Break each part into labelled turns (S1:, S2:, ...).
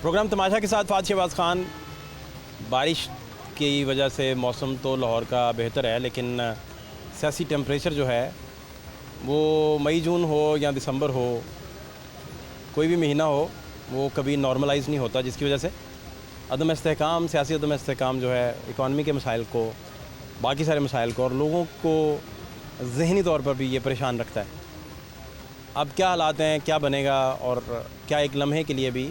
S1: Programme तमाशा के साथ फात शहबाज खान। बारिश की वजह से मौसम तो लाहौर का बेहतर है, लेकिन सियासी टेम्परेचर जो है वो मई जून हो या दिसंबर हो, कोई भी महीना हो, वो कभी नॉर्मलाइज नहीं होता, जिसकी वजह से अदम इस्तेहकाम, सियासी अदम इस्तेहकाम जो है इकॉनमी के मसाइल को, बाकी सारे मसाइल को और लोगों को ज़हनी तौर पर भी ये परेशान रखता है। अब क्या हालात हैं, क्या बनेगा और क्या एक लम्हे के लिए भी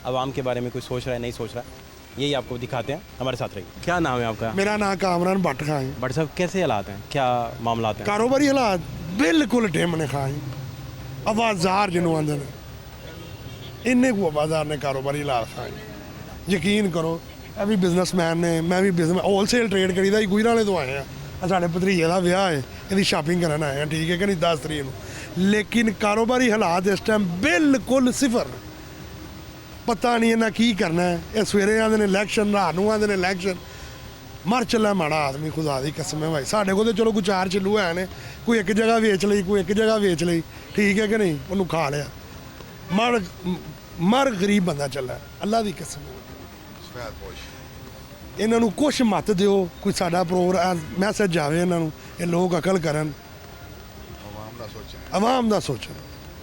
S1: आवाम के बारे में कोई सोच रहा है, नहीं सोच रहा है, यही आपको दिखाते हैं। हमारे साथ रहिए। क्या नाम है आपका?
S2: मेरा नाम कामरान भट्ट खां है।
S1: भट्ट साहब, कैसे हालात हैं, क्या मामला हैं?
S2: कारोबारी हालात बिल्कुल ढिमने खां है। आवाज़ार जिन्हों आंदे ने, इन्ने को आवाज़ार ने कारोबारी हालात खां है। यकीन करो, ਇਹ ਵੀ ਬਿਜ਼ਨਸਮੈਨ ਨੇ, ਮੈਂ ਵੀ ਬਿਜ਼ਨਸ ਹੋਲਸੇਲ ਟ੍ਰੇਡ ਕਰੀਦਾ ਹੀ। ਗੁਜਰਾਂ ਵਾਲੇ ਤੋਂ ਆਏ ਆ, ਸਾਡੇ ਭਤਰੀਜੇ ਦਾ ਵਿਆਹ ਹੈ, ਇਹਦੀ ਸ਼ਾਪਿੰਗ ਕਰਨ ਆਏ ਆ, ਠੀਕ ਹੈ ਕਿ ਨਹੀਂ, 10 ਤਰੀਕ ਨੂੰ। ਲੇਕਿਨ ਕਾਰੋਬਾਰੀ ਹਾਲਾਤ ਇਸ ਟਾਈਮ ਬਿਲਕੁਲ ਸਿਫਰ। ਪਤਾ ਨਹੀਂ ਇਹਨਾਂ ਕੀ ਕਰਨਾ ਹੈ। ਇਹ ਸਵੇਰੇ ਆਉਂਦੇ ਨੇ ਇਲੈਕਸ਼ਨ, ਰਾਤ ਨੂੰ ਆਉਂਦੇ ਨੇ ਇਲੈਕਸ਼ਨ। ਮਰ ਚੱਲਾ ਮਾੜਾ ਆਦਮੀ, ਖੁਦਾ ਦੀ ਕਸਮ ਹੈ ਭਾਈ। ਸਾਡੇ ਕੋਲ ਤਾਂ ਚਲੋ ਕੋਈ ਚਾਰ ਚੱਲੂ ਹੈ ਨੇ, ਕੋਈ ਇੱਕ ਜਗ੍ਹਾ ਵੇਚ ਲਈ, ਕੋਈ ਇੱਕ ਜਗ੍ਹਾ ਵੇਚ ਲਈ, ਠੀਕ ਹੈ ਕਿ ਨਹੀਂ, ਉਹਨੂੰ ਖਾ ਲਿਆ। ਮਰ ਗਰੀਬ ਬੰਦਾ ਚੱਲਾ, ਅੱਲਾ ਦੀ ਕਸਮ। ਇਹਨਾਂ ਨੂੰ ਕੁਛ ਮਤ ਦਿਓ, ਕੋਈ ਸਾਡਾ ਪ੍ਰੋਗਰਾਮ ਮੈਸੇਜ ਜਾਵੇ ਇਹਨਾਂ ਨੂੰ, ਇਹ ਲੋਕ ਅਕਲ ਕਰਨ, ਆਵਾਮ ਦਾ ਸੋਚਣ।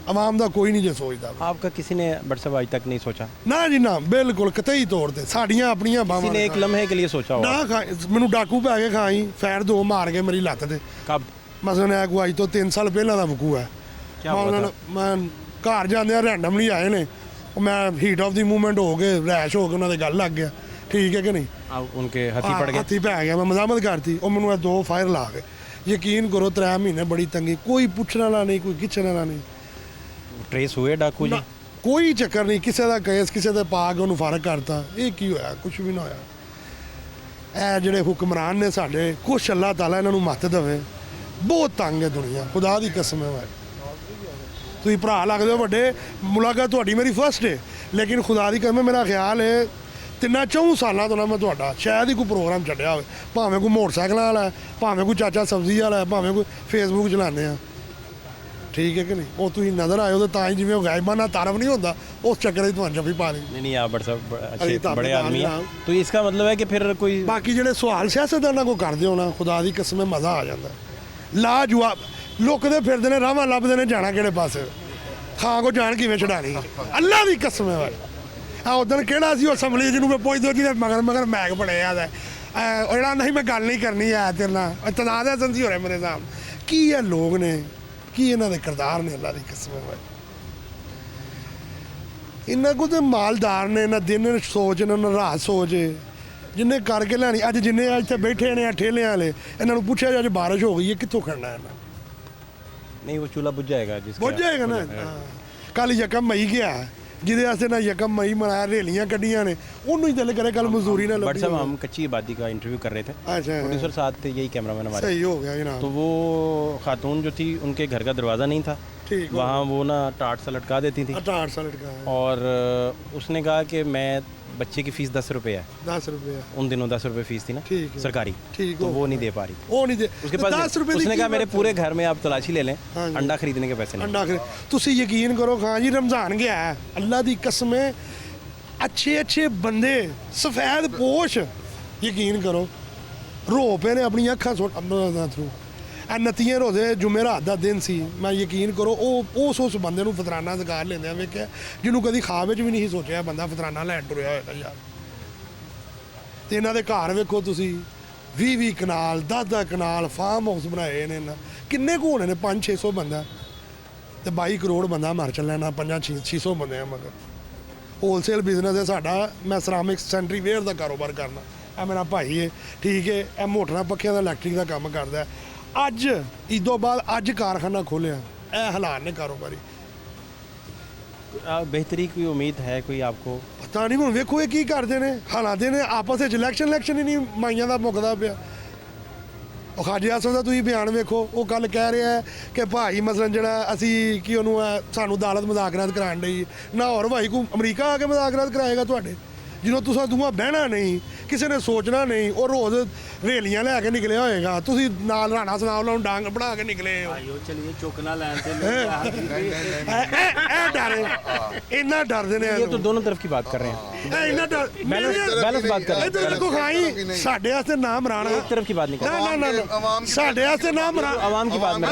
S2: ਆਵਾਮ ਦਾ ਕੋਈ ਨਹੀਂ ਜੇ ਸੋਚਦਾ।
S1: आपका किसी ने भट्ट साहब आज तक नहीं सोचा?
S2: ਨਾ ਜੀ ਨਾ, ਬਿਲਕੁਲ ਕਤਈ ਤੌਰ ਤੇ ਸਾਡੀਆਂ ਆਪਣੀਆਂ ਬਾਵਾਂ
S1: किसी ने एक लम्हे के लिए सोचा होगा?
S2: ਨਾ ਖਾ, ਮੈਨੂੰ ਡਾਕੂ ਪੈ ਕੇ ਖਾਈ, ਫੈਰ ਦੋ ਮਾਰ ਕੇ ਮੇਰੀ ਲੱਤ ਤੇ।
S1: कब?
S2: ਮਸਲਨ ਇਹ ਕੋਈ ਅੱਜ ਤੋਂ 3 ਸਾਲ ਪਹਿਲਾਂ ਦਾ ਵਕੂ ਹੈ।
S1: क्या हुआ था?
S2: ਮੈਂ ਘਰ ਜਾਂਦੇ ਆ ਰੈਂਡਮਲੀ ਆਏ ਨੇ, ਉਹ ਮੈਂ ਹੀਟ ਆਫ ਦੀ ਮੂਵਮੈਂਟ ਹੋ ਕੇ ਰੈਸ਼ ਹੋ ਕੇ ਉਹਨਾਂ ਦੇ ਗੱਲ ਲੱਗ ਗਿਆ, ਠੀਕ ਹੈ ਕਿ ਨਹੀਂ।
S1: आप उनके हथी पड़ गए?
S2: ਹੱਥੀ ਪੈ ਗਿਆ, ਮੈਂ ਮਜ਼ਾਮਤ ਕਰਤੀ, ਉਹ ਮੈਨੂੰ 2 ਫਾਇਰ ਲਾ ਕੇ। ਯਕੀਨ ਕਰੋ 3 ਮਹੀਨੇ ਬੜੀ ਤੰਗੀ, ਕੋਈ ਪੁੱਛਣ ਵਾਲਾ ਨਹੀਂ, ਕੋਈ ਖਿੱਚਣ ਵਾਲਾ ਨਹੀਂ।
S1: ट्रेस हुए डाकू जी?
S2: ਕੋਈ ਚੱਕਰ ਨਹੀਂ, ਕਿਸੇ ਦਾ ਕੇਸ ਕਿਸੇ ਦੇ ਪਾ ਕੇ ਉਹਨੂੰ ਫਰਕ ਕਰਤਾ। ਇਹ ਕੀ ਹੋਇਆ? ਕੁਝ ਵੀ ਨਾ ਹੋਇਆ। ਇਹ ਜਿਹੜੇ ਹੁਕਮਰਾਨ ਨੇ ਸਾਡੇ, ਕੁਛ ਅੱਲਾਹ ਤਾਲਾ ਇਹਨਾਂ ਨੂੰ ਮੱਤ ਦੇਵੇ। ਬਹੁਤ ਤੰਗ ਹੈ ਦੁਨੀਆ, ਖੁਦਾ ਦੀ ਕਸਮ ਹੈ। ਤੁਸੀਂ ਭਰਾ ਲੱਗਦੇ ਹੋ ਵੱਡੇ, ਮੁਲਾਕਾਤ ਤੁਹਾਡੀ ਮੇਰੀ ਫਸਟ ਹੈ, ਲੇਕਿਨ ਖੁਦਾ ਦੀ ਕਸਮ, ਮੇਰਾ ਖਿਆਲ ਹੈ 3-4 ਸਾਲਾਂ ਤੋਂ ਨਾ ਮੈਂ ਤੁਹਾਡਾ ਸ਼ਾਇਦ ਹੀ ਕੋਈ ਪ੍ਰੋਗਰਾਮ ਛੱਡਿਆ ਹੋਵੇ। ਭਾਵੇਂ ਕੋਈ ਮੋਟਰਸਾਈਕਲਾਂ ਵਾਲਾ ਹੈ, ਭਾਵੇਂ ਕੋਈ ਚਾਚਾ ਸਬਜ਼ੀ ਵਾਲਾ ਹੈ, ਭਾਵੇਂ ਕੋਈ ਫੇਸਬੁੱਕ ਚਲਾਉਂਦੇ ਆ, ਠੀਕ है कि नहीं। वो तुम नज़र आए हो तो ही जिम्मे गायबाना तारफ नहीं होता, उस चक्कर तुम जफी पा ली।
S1: नहीं आप भट्ट साहब अच्छे
S2: तो
S1: बड़े आदमी हैं, तो इसका मतलब है कि फिर कोई
S2: बाकी जो सवाल सियासतदाना को करते हो ना, खुदा की कसम मज़ा आ जाता है। लाजवाब लुकते फिरते हैं, राह लभते हैं, जाना कि पास खां को जान किमें छड़ानी, अल्लाह की कसम है भाई। उदन केड़ा सी असैम्बली जिन्होंने मैं पुछदो जी मगर मगर मैग बड़े याद है जरा नहीं, मैं गल नहीं करनी है तेरे नाल, तनाज़ है संसी हो रहा मेरे साहब। की है लोग ने, ਕੀ ਇਹਨਾਂ ਦੇ ਕਿਰਦਾਰ ਨੇ, ਅੱਲਾ ਦੀ ਕਸਮ ਹੈ। ਇਹਨਾਂ ਕੋਲ ਤਾਂ ਮਾਲਦਾਰ ਨੇ, ਨਾ ਦਿਨ ਸੋਚ ਨਾ ਰਾਤ ਸੋਚ, ਜਿੰਨੇ ਕਰਕੇ ਲੈਣੀ। ਅੱਜ ਜਿੰਨੇ ਇੱਥੇ ਬੈਠੇ ਨੇ ਠੇਲਿਆਂ ਵਾਲੇ, ਇਹਨਾਂ ਨੂੰ ਪੁੱਛਿਆ ਅੱਜ ਬਾਰਿਸ਼ ਹੋ ਗਈ ਹੈ, ਕਿੱਥੋਂ ਖੜਨਾ ਇਹਨਾਂ?
S1: नहीं, वो चूल्हा बुझ जाएगा,
S2: बुझ जाएगा ना। ਕੱਲ ਯਕਮ ਮਈ ਗਿਆ, ਜਿਹਦੇ ਵਾਸਤੇ ਨਾ ਯਕਮ ਮਈ ਮਨਾਇਆ, ਰੇਲੀਆਂ ਕੱਢੀਆਂ ਨੇ, ਉਹਨੂੰ ही दिल करे कल मजदूरी ना
S1: भट्ट
S2: लगी।
S1: साहब हम कच्ची आबादी का इंटरव्यू कर रहे थे,
S2: अच्छा,
S1: प्रोड्यूसर साथ थे, यही कैमरामैन हमारे।
S2: सही हो गया जनाब।
S1: तो वो खातून जो थी, उनके घर का दरवाज़ा नहीं था,
S2: ठीक,
S1: वहाँ वो ना टाट सा लटका देती थी,
S2: 8 साल का है।
S1: और उसने कहा कि मैं बच्चे की फ़ीस 10 रुपये है,
S2: 10 रुपये
S1: उन दिनों 10 रुपये फ़ीस थी ना
S2: ठीक है।
S1: सरकारी,
S2: ठीक
S1: तो
S2: हो
S1: वो नहीं दे पा रही।
S2: वो नहीं दे,
S1: उसके पास
S2: 10 रुपये
S1: उसने कहा मेरे पूरे घर में आप तलाशी ले लें,
S2: हाँ जी।
S1: अंडा खरीदने के पैसे नहीं।
S2: अंडा खरीद, तुसी यकीन करो खां जी, रमज़ान गया है, अल्लाह की कसम है, अच्छे अच्छे बंदे सफेद पोश, यकीन करो रो पे ने अपनी अखा थ्रू। नतिये रोजे जुमे रात का दिन सी, मैं यकीन करो उस बंदे नूं फतराना दकार लेंदे वेख्या, जिन्होंने कभी ख्वाब भी नहीं सोचा बंदा फतराना लैन टुरिया होया यार। तो इन्हों के घर वेखो तुसी, 20 कनाल 10 कनाल फार्म हाउस बनाए ने, किन्ने को होने ने, 500-600 बंदा, तो 22 करोड़ बंदा मर चलना ना, 500-600 बंदे। मगर होलसेल बिजनेस है साडा, मैं सरामिक सेंट्री वेयर का कारोबार करना, यह मेरा भाई है, ठीक है। यह मोटरां पक्खियां दा इलैक्ट्रिक का काम करता है। अज ईदों बाद अज कारखाना खोलिया, यह हालात ने कारोबारी।
S1: बेहतरी की उम्मीद है कोई आपको?
S2: पता नहीं, हुण वेखो ये की करते हैं, हालात ने आपस में इलैक्शन ही नहीं माइयां का मुकदा पिया। खाजी आसफ का तुम बयान वेखो, वो कल कह रहा है कि भाई मसलन जरा असी कि उन्होंने सानू अदालत मुज़ाकरात कराने दी ना, और भाई को अमरीका आके मुज़ाकरात कराएगा तुहाडे, जिन्हों तुसां दूआं बहना नहीं ਕਿਸੇ ਨੇ ਸੋਚਣਾ ਨਹੀਂ। ਉਹ ਰੋਜ਼ ਰੇਲੀਆਂ ਲੈ ਕੇ ਨਿਕਲਿਆ ਹੋਏਗਾ, ਤੁਸੀਂ ਨਾਲ ਰਾਣਾ ਸਨਾਮ ਨੂੰ ਡਾਂਗ ਬਣਾ ਕੇ ਨਿਕਲੇ ਹੋ।
S3: ਆਇਓ ਚਲਿਏ ਚੁੱਕਣਾ ਲੈਣ ਤੇ
S2: ਇਹ ਡਰ ਇੰਨਾ ਡਰਦੇ ਨੇ
S1: ये तो दोनों तरफ की बात कर रहे हैं,
S2: ਇੰਨਾ ਡਰ
S1: बैलेंस बात कर रहे हैं।
S2: ਇਹ ਦੇਖੋ ਖਾਈ ਸਾਡੇ ਵਾਸਤੇ ਨਾ ਮਰਾਣਾ
S1: एक तरफ की बात नहीं कर रहे।
S2: ਨਾ ਸਾਡੇ ਵਾਸਤੇ ਨਾ ਮਰਾ
S1: आवाम की बात में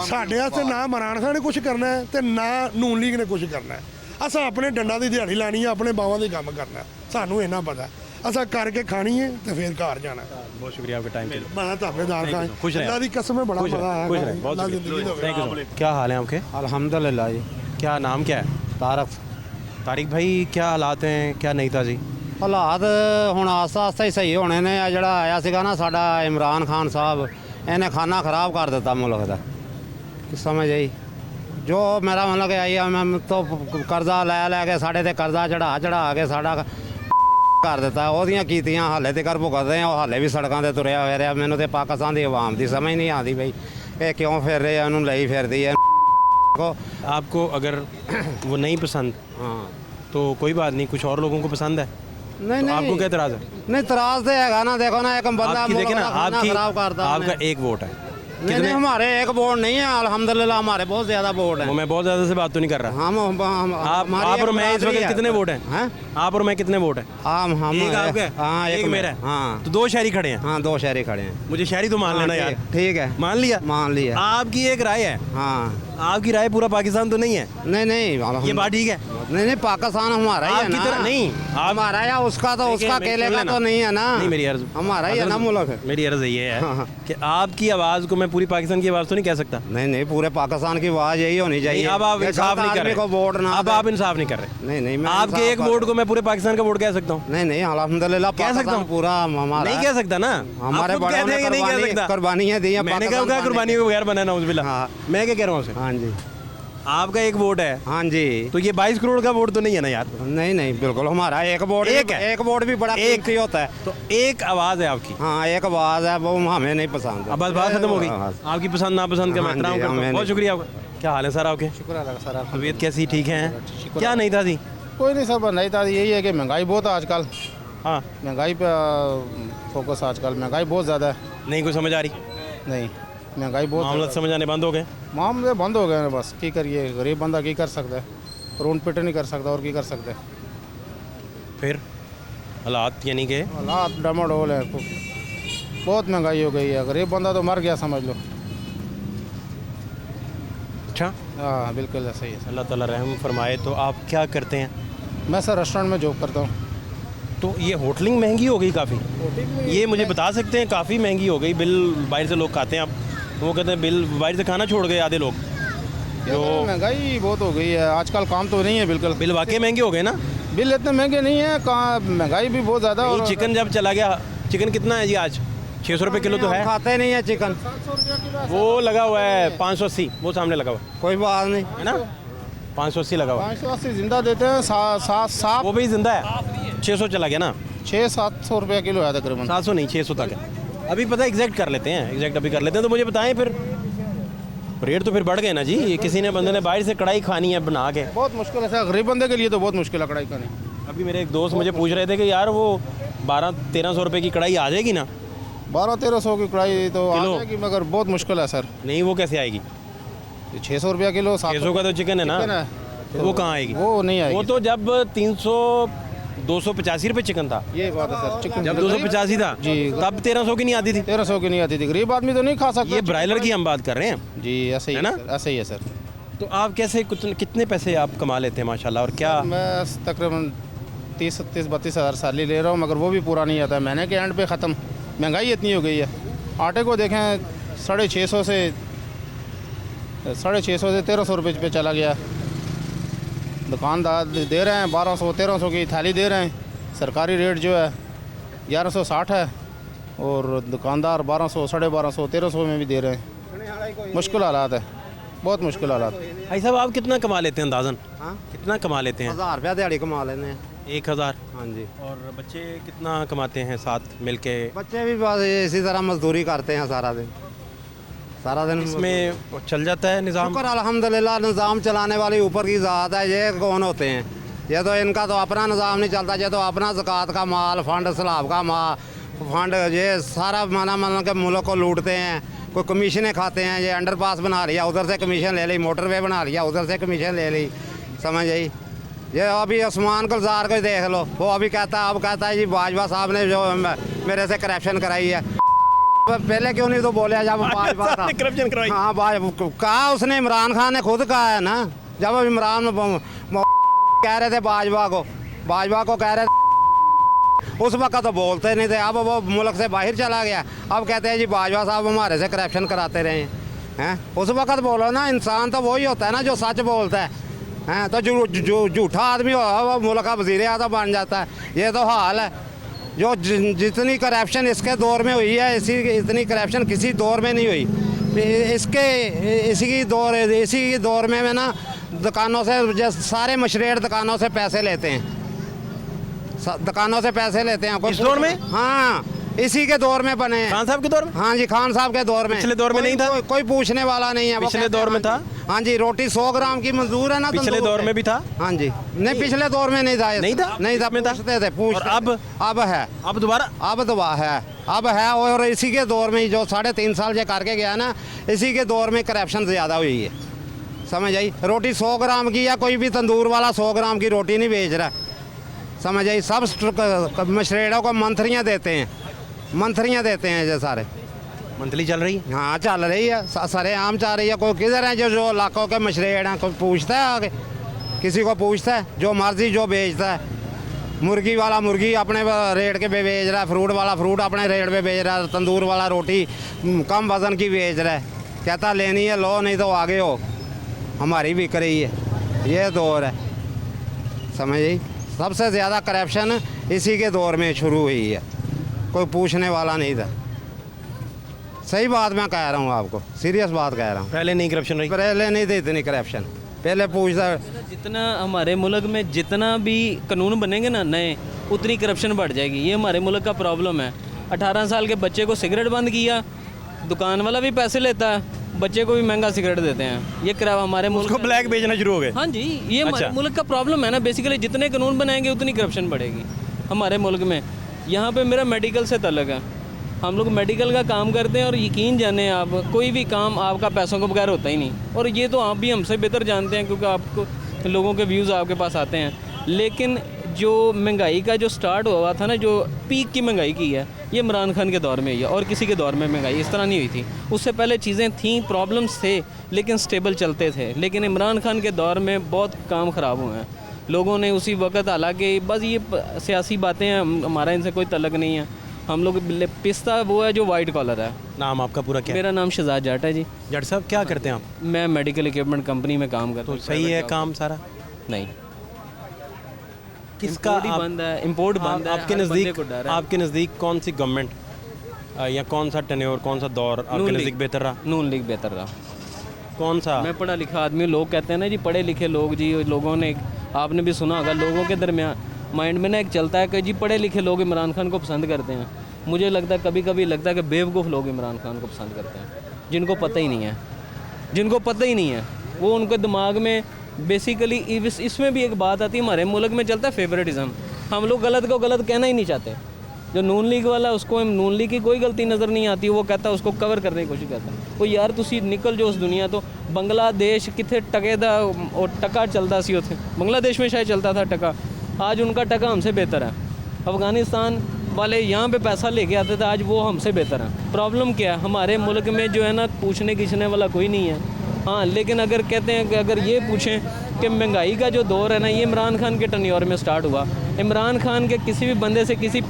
S2: ਸਾਡੇ ਵਾਸਤੇ ਨਾ ਮਰਾਣਾ ਸਾਹਿਬ ਨੇ ਕੁਝ ਕਰਨਾ ਹੈ ਤੇ ਨਾ ਨੂਨ ਲੀਗ ਨੇ ਕੁਝ ਕਰਨਾ ਹੈ। ਅਸਾਂ ਆਪਣੇ ਡੰਡਾ ਦੀ ਦਿਹਾੜੀ ਲਾਣੀ ਹੈ, ਆਪਣੇ ਬਾਵਾਂ ਦੇ ਕੰਮ ਕਰਨਾ ਹੈ, ਸਾਨੂੰ ਇੰਨਾ ਪਤਾ। ਅਸਾਂ ਕਰਕੇ ਖਾਣੀ ਹੈ ਤੇ ਫਿਰ ਘਰ ਜਾਣਾ।
S1: बहुत शुक्रिया आपके टाइम के लिए।
S2: ਮੈਂ ਧਾਬੇਦਾਰ ਖਾਂ
S1: खुश रहें।
S2: ਅੱਲਾ ਦੀ कस्म है बड़ा
S1: खुश
S2: मजा
S1: रहें,
S2: आया।
S1: खुश रहें, बहुत
S2: अल्लाह
S1: शुक्रिया।
S2: जिंदगी देवे।
S1: Thank you so much. क्या हाल है आपके?
S4: अल्हम्दुलिल्लाह जी।
S1: क्या नाम क्या है?
S4: तारक
S1: तारिक भाई, क्या हालात हैं, क्या नहीं था जी?
S4: ਹਾਲਾਤ ਹੁਣ ਆਸਤਾ ਆਸਤਾ ਹੀ ਸਹੀ ਹੋਣੇ ਨੇ। ਆ ਜਿਹੜਾ ਆਇਆ ਸੀਗਾ ਨਾ ਸਾਡਾ ਇਮਰਾਨ ਖਾਨ ਸਾਹਿਬ, ਇਹਨੇ ਖਾਨਾ ਖਰਾਬ ਕਰ ਦਿੱਤਾ ਮੁਲਕ ਦਾ। ਸਮਝ ਆਈ ਜੋ ਮੇਰਾ ਮਤਲਬ ਕਿ ਆਈ ਮੈਂ ਤੋਂ ਕਰਜ਼ਾ ਲੈ ਕੇ ਸਾਡੇ ਤੇ ਕਰਜ਼ਾ ਚੜਾ ਕੇ ਸਾਡਾ ਕਰ ਦਿੱਤਾ। ਉਹਦੀਆਂ ਕੀਤੀਆਂ ਹਾਲੇ ਤੇ ਕਰ ਭੁਗਤਦੇ ਆ। ਉਹ ਹਾਲੇ ਵੀ ਸੜਕਾਂ ਤੇ ਤੁਰਿਆ ਹੋਇਆ ਰਿਹਾ। ਮੈਨੂੰ ਤੇ ਪਾਕਿਸਤਾਨ ਦੀ ਆਵਾਮ ਦੀ ਸਮਝ ਨਹੀਂ ਆਉਂਦੀ ਬਈ ਇਹ ਕਿਉਂ ਫਿਰ ਰਹੇ ਆ, ਉਹਨੂੰ ਲਈ ਫਿਰਦੀ ਹੈ ਕੋ।
S1: आपको अगर वो नहीं पसंद
S4: ਹਾਂ
S1: तो कोई बात नहीं, कुछ और लोगों को पसंद है
S4: ਨਹੀਂ
S1: तो आपको
S4: ਨਹੀਂ
S1: क्या एतराज़ है?
S4: ਨਹੀਂ ਤਰਾਜ਼ ਤੇ ਹੈਗਾ ਨਾ। ਦੇਖੋ ਨਾ ਇੱਕ ਬੰਦਾ
S1: आपकी देखे ना,
S4: मुल्क का खाना
S1: आपकी
S4: खराब करता
S1: आपका
S4: है।
S1: एक वोट है।
S4: नहीं नहीं हमारे एक वोट नहीं है, अल्हम्दुलिल्लाह हमारे बहुत ज्यादा वोट
S1: वो
S4: है।
S1: मैं बहुत ज़्यादा से बात तो नहीं कर रहा। आप और मैं इस वक्त कितने वोट हैं?
S4: हैं?
S1: आप और मैं कितने वोट हैं?
S4: हम
S1: एक आपका है?
S4: हाँ
S1: एक मेरा है?
S4: हाँ
S1: तो दो शहरी खड़े हैं।
S4: हाँ दो शहरी खड़े हैं।
S1: मुझे शहरी तो मान लेना यार।
S4: ठीक है
S1: मान लिया?
S4: मान लिया।
S1: आपकी एक राय है,
S4: हाँ
S1: आपकी राय पूरा पाकिस्तान तो नहीं है।
S4: नहीं नहीं
S1: ये बात ठीक है?
S4: नहीं पाकिस्तान हमारा ही है
S1: आपकी
S4: ना।
S1: तरह नहीं, आप
S4: हमारा या उसका तो
S1: देखिए,
S4: उसका
S1: मेरी
S4: अकेले
S1: सुन
S4: का
S1: लेना।
S4: तो नहीं है ना।
S1: नहीं, मेरी अर्ज
S4: हमारा ही है ना मुल्क।
S1: मेरी अर्ज ये
S4: हाँ,
S1: है
S4: हाँ।
S1: कि आपकी आवाज़ को मैं पूरी पाकिस्तान की आवाज़ तो नहीं कह सकता।
S4: नहीं नहीं पूरे पाकिस्तान की आवाज यही होनी चाहिए।
S1: नहीं, अब आप
S4: ये
S1: इंसाफ
S4: गलत
S1: नहीं कर
S4: आदमी को
S1: रहे।
S4: वोट ना
S1: अब
S4: दे।
S1: आप इंसाफ नहीं कर रहे।
S4: नहीं नहीं मैं
S1: आपके
S4: इंसाफ
S1: एक
S4: कर-
S1: वोट को मैं पूरे पाकिस्तान का वोट कह सकता हूँ?
S4: नहीं नहीं अल्हम्दुलिल्लाह
S1: कह सकता
S4: पाकिस्तान
S1: हूँ।
S4: पूरा हमारा
S1: नहीं
S4: है।
S1: कह सकता ना।
S4: हमारे
S1: आप खुद
S4: बड़ों
S1: कहते
S4: ने
S1: हैं कि नहीं कह सकता।
S4: कुर्बानियाँ दी हैं
S1: मैंने
S4: पाकिस्तान
S1: कहा
S4: पाने
S1: कुर्बानी को बगैर बनाना उज़बिल्ला।
S4: हाँ।
S1: मैं क्या कह रहा हूँ उसे?
S4: हाँ जी
S1: आपका एक वोट है
S4: हाँ जी।
S1: तो ये 22 करोड़ का वोट तो नहीं है ना यार।
S4: नहीं नहीं बिल्कुल हमारा एक वोट
S1: एक है।
S4: एक वोट भी बड़ा
S1: एक।
S4: कीमती होता है।
S1: तो एक आवाज़ है आपकी।
S4: हाँ एक आवाज़ है वो हमें नहीं पसंद।
S1: अब बस बात खत्म हो गई।
S4: हाँ,
S1: आपकी पसंद नापसंद का मैं
S4: हाँ
S1: एहतराम
S4: जी,
S1: करता हूँ।
S4: हमें
S1: बहुत
S4: नहीं।
S1: शुक्रिया आपका। क्या हाल है सर आपके?
S5: शुक्र अल्लाह का सर।
S1: तबीयत कैसी, ठीक है? क्या नहीं था जी?
S5: कोई नहीं सर, नहीं था यही है कि महंगाई बहुत है आजकल।
S1: हाँ,
S5: महंगाई पे फोकस आजकल, महंगाई बहुत ज़्यादा है।
S1: नहीं कुछ समझ आ रही?
S5: नहीं महंगाई बहुत
S1: मामला
S5: ज़्यादा
S1: समझ आने बंद हो गए?
S5: है। मामले बंद हो गए हैं बस। की करिए, गरीब बंदा की कर सकता है, रोन पिट नहीं कर सकता और की कर सकते।
S1: फिर हालात यानी कि
S5: हालात डमाडोल है, बहुत महंगाई हो गई है। गरीब बंदा तो मर गया समझ लो।
S1: अच्छा,
S5: हाँ बिल्कुल ऐसा ही है।
S1: अल्लाह ताला रहम फरमाए। तो आप क्या करते हैं?
S5: मैं सर रेस्टोरेंट में जॉब करता हूँ।
S1: तो ये होटलिंग महंगी हो गई काफ़ी, ये मुझे बता सकते हैं? काफ़ी महंगी हो गई। बिल बाहर से लोग खाते हैं, आप वो कहते हैं बिल बाहर से खाना छोड़ गए आधे लोग।
S5: जो महंगाई बहुत हो गई है आजकल, काम तो नहीं है बिल्कुल।
S1: बिल वाकई महंगे हो गए ना?
S5: बिल इतने महंगे नहीं है, कहाँ महंगाई भी बहुत ज़्यादा।
S1: नहीं,
S5: और
S1: चिकन जब चला गया, चिकन कितना है जी आज? 600 रुपये किलो तो
S4: हम
S1: है।
S4: खाते नहीं है चिकन।
S1: वो लगा हुआ है 580, वो सामने लगा हुआ है
S4: कोई बात नहीं।
S1: है ना? 580 लगा हुआ है।
S5: 580 जिंदा देते हैं। सात
S1: वो भी जिंदा है। 600 चला गया ना?
S5: 600-700 रुपये किलो है तकरीबन।
S1: 700 नहीं, 600 तक है। अभी पता है एग्जैक्ट कर लेते हैं, एग्जैक्ट अभी कर लेते हैं। तो मुझे बताएं फिर, रेट तो फिर बढ़ गए ना जी। किसी ने बंदे ने बाहर से कढ़ाई खानी है बना के।
S5: बहुत मुश्किल है सर, गरीब बंदे के लिए तो बहुत मुश्किल है कढ़ाई खानी।
S1: अभी मेरे एक दोस्त मुझे पूछ रहे थे कि यार वो 1200-1300 रुपये की कढ़ाई आ जाएगी ना?
S5: 1200-1300 की कढ़ाई तो आ
S1: किलो?
S5: जाएगी, मगर बहुत मुश्किल है सर।
S1: नहीं, वो कैसे आएगी?
S5: 600 रुपया किलो,
S1: 600 का तो चिकन है ना?
S5: चिकन है।
S1: तो वो कहाँ आएगी?
S5: वो नहीं आएगी।
S1: वो तो जब 285 रुपये चिकन था,
S5: ये बात है सर। चिकन
S1: जब 285 था
S5: जी।
S1: तब 1300 की नहीं आती थी।
S5: 1300 की नहीं आती थी, गरीब आदमी तो नहीं खा सकता।
S1: ये ब्रायलर की हम बात कर रहे हैं।
S5: जी ऐसे ही
S1: है ना?
S5: सर, ऐसे ही है सर।
S1: तो आप कैसे कितने पैसे आप कमा लेते हैं माशाल्लाह? और क्या
S5: मैं तकरीबन 30-32 हज़ार साली ले रहा हूँ, मगर वो भी पूरा नहीं आता है। महीने के एंड पे ख़त्म। महंगाई इतनी हो गई है। आटे को देखें 650 से 1300 रुपये पे चला गया। दुकानदार दे रहे हैं 1200-1300 की थाली दे रहे हैं। सरकारी रेट जो है 1160 है और दुकानदार 1200, 1250, 1300 में भी दे रहे हैं। मुश्किल हालात है, बहुत मुश्किल हालात।
S1: भाई साहब आप कितना कमा लेते हैं अंदाजन?
S4: हाँ
S1: कितना कमा लेते हैं?
S4: 1000 रुपया दिहाड़ी कमा लेते हैं।
S1: 1000।
S4: हाँ जी।
S1: और बच्चे कितना कमाते हैं साथ मिलके?
S4: बच्चे भी बस इसी तरह मजदूरी करते हैं सारा दिन।
S1: इसमें चल जाता है निज़ाम?
S4: शुक्र अल्हम्दुलिल्लाह, निज़ाम चलाने वाली ऊपर की ज़ात है। ये कौन होते हैं? ये तो इनका तो अपना निज़ाम नहीं चलता, ये तो अपना ज़कात का माल, फंड, सलाब का माल, फंड, ये सारा मतलब के मुल्क को लूटते हैं। कोई कमीशनें खाते हैं, ये अंडरपास बना लिया, उधर से कमीशन ले ली, मोटरवे बना लिया, उधर से कमीशन ले ली, समझ आई। ये अभी उस्मान गुलजार को देख लो, वो अभी कहता है जी बाजवा साहब ने जो मेरे से करप्शन कराई है। पहले क्यों नहीं तो बोले जब बाजवा था
S1: करप्शन करवाई?
S4: हाँ, कहा उसने, इमरान खान ने खुद कहा है ना, जब इमरान कह रहे थे बाजवा को कह रहे थे, उस वक्त तो बोलते नहीं थे। अब वो मुल्क से बाहर चला गया, अब कहते हैं जी बाजवा साहब हमारे से करप्शन कराते रहे हैं। उस वक्त बोलो ना, इंसान तो वही होता है ना जो सच बोलता है। तो जो झूठा आदमी हो वो मुल्क का वज़ीर आज़म बन जाता है। ये तो हाल है। जो जितनी करप्शन इसके दौर में हुई है, इतनी करप्शन किसी दौर में नहीं हुई। इसी दौर में ना दुकानों से, सारे मशरेड दुकानों से पैसे लेते हैं, दुकानों से पैसे लेते हैं।
S1: इस दौर में?
S4: हाँ, इसी के दौर में बने हैं।
S1: खान साहब के दौर में?
S4: हाँ जी, खान साहब के दौर में।
S1: पिछले दौर में नहीं था?
S4: कोई पूछने वाला नहीं है।
S1: पिछले दौर में था?
S4: हाँ जी, रोटी 100 ग्राम की मंजूर है ना।
S1: पिछले दौर में भी था?
S4: हाँ जी, नहीं पिछले दौर में नहीं था।
S1: नहीं था?
S4: पूछते थे,
S1: और
S4: अब है,
S1: अब दोबारा
S4: अब है। और इसी के दौर में जो 3.5 साल जो करके गया ना, इसी के दौर में करप्शन ज़्यादा हुई है, समझ आई। रोटी 100 ग्राम की, या कोई भी तंदूर वाला 100 ग्राम की रोटी नहीं बेच रहा, समझ आई। सब मशरेड़ों को मंथरियाँ देते हैं जो सारे।
S1: मंथली चल रही?
S4: हाँ, चल रही है, सरेआम चल रही है। कोई किधर है जो इलाकों के मशरेड़ हैं, कोई पूछता है आगे? किसी को पूछता है? जो मर्जी जो बेचता है, मुर्गी वाला मुर्गी अपने रेट के पे बेच रहा है, फ्रूट वाला फ्रूट अपने रेट पे बेच रहा है, तंदूर वाला रोटी कम वज़न की बेच रहा है, कहता लेनी है लो, नहीं तो आगे हो, हमारी बिक रही है। ये दौर है, समझ। सबसे ज़्यादा करप्शन इसी के दौर में शुरू हुई है, कोई पूछने वाला नहीं था। सही बात मैं कह रहा हूँ आपको, सीरियस बात कह रहा हूँ।
S1: पहले नहीं करप्शन रही?
S4: पहले नहीं थी इतनी करप्शन, पहले पूछता।
S3: जितना हमारे मुल्क में जितना भी कानून बनेंगे ना नए, उतनी करप्शन बढ़ जाएगी। ये हमारे मुल्क का प्रॉब्लम है। 18 साल के बच्चे को सिगरेट बंद किया, दुकान वाला भी पैसे लेता है, बच्चे को भी महंगा सिगरेट देते हैं। ये हमारे मुल्क
S1: को ब्लैक बेचना शुरू हो गए?
S3: हाँ जी, ये हमारे मुल्क का प्रॉब्लम है ना। बेसिकली जितने कानून बनाएंगे उतनी करप्शन बढ़ेगी हमारे मुल्क में। यहाँ पे मेरा मेडिकल से ताल्लुक है, हम लोग मेडिकल का काम करते हैं, और यकीन जाने आप, कोई भी काम आपका पैसों के बगैर होता ही नहीं। और ये तो आप भी हमसे बेहतर जानते हैं, क्योंकि आपको लोगों के व्यूज़ आपके पास आते हैं। लेकिन जो महंगाई का जो स्टार्ट हुआ था ना, जो पीक की महंगाई की है, ये इमरान खान के दौर में ही है, और किसी के दौर में महंगाई इस तरह नहीं हुई थी। उससे पहले चीज़ें थीं, प्रॉब्लम्स थे, लेकिन स्टेबल चलते थे। लेकिन इमरान खान के दौर में बहुत काम ख़राब हुए हैं लोगों ने उसी वक्त। हालांकि बस ये सियासी बातें हैं, हमारा इनसे कोई तल्लक नहीं है। हम लोग पिस्ता वो है जो वाइट कॉलर है।
S1: नाम आपका पूरा क्या है?
S3: मेरा नाम शहजाद जाट है जी।
S1: जट साहब क्या करते हैं आप?
S3: मैं मेडिकल इक्विपमेंट कंपनी में काम करता
S1: तो
S3: हूँ।
S1: सही है काम सारा?
S3: नहीं,
S1: किसका
S3: बंद है, इम्पोर्ट बंद है।
S1: आपके
S3: हर बंदे
S1: नज़दीक
S3: को डर है।
S1: आपके नज़दीक कौन सी गवर्नमेंट या कौन सा टेन्योर, कौन सा दौर आपके नज़दीक बेहतर रहा?
S3: नून लीग बेहतर रहा।
S1: कौन सा?
S3: मैं पढ़ा लिखा आदमी, लोग कहते हैं ना जी पढ़े लिखे लोग जी, लोगों ने, आपने भी सुना होगा, लोगों के दरमियान माइंड में ना एक चलता है कि जी पढ़े लिखे लोग इमरान खान को पसंद करते हैं। मुझे लगता है कभी कभी लगता है कि बेवकूफ़ लोग इमरान खान को पसंद करते हैं, जिनको पता ही नहीं है, वो उनके दिमाग में बेसिकली। इसमें भी एक बात आती है, हमारे मुल्क में चलता है फेवरेटिज़म। हम लोग गलत को गलत कहना ही नहीं चाहते। जो नून लीग वाला, उसको नून लीग की कोई गलती नज़र नहीं आती, वो कहता है उसको कवर करने की कोशिश करता है। वो यार तुसी निकल जो उस दुनिया तो। बांग्लादेश कितने टके दा और टका चलता सी उथे, बांग्लादेश में शायद चलता था टका, आज उनका टका हमसे बेहतर है। अफ़गानिस्तान वाले यहाँ पे पैसा लेके आते थे, आज वो हमसे बेहतर है। प्रॉब्लम क्या है हमारे मुल्क में, जो है ना, पूछने खींचने वाला कोई नहीं है। हाँ, लेकिन अगर कहते हैं कि अगर ये पूछें कि महंगाई का जो दौर है ना, ये इमरान खान के टन्योर में स्टार्ट हुआ। इमरान खान के किसी भी बंदे से, किसी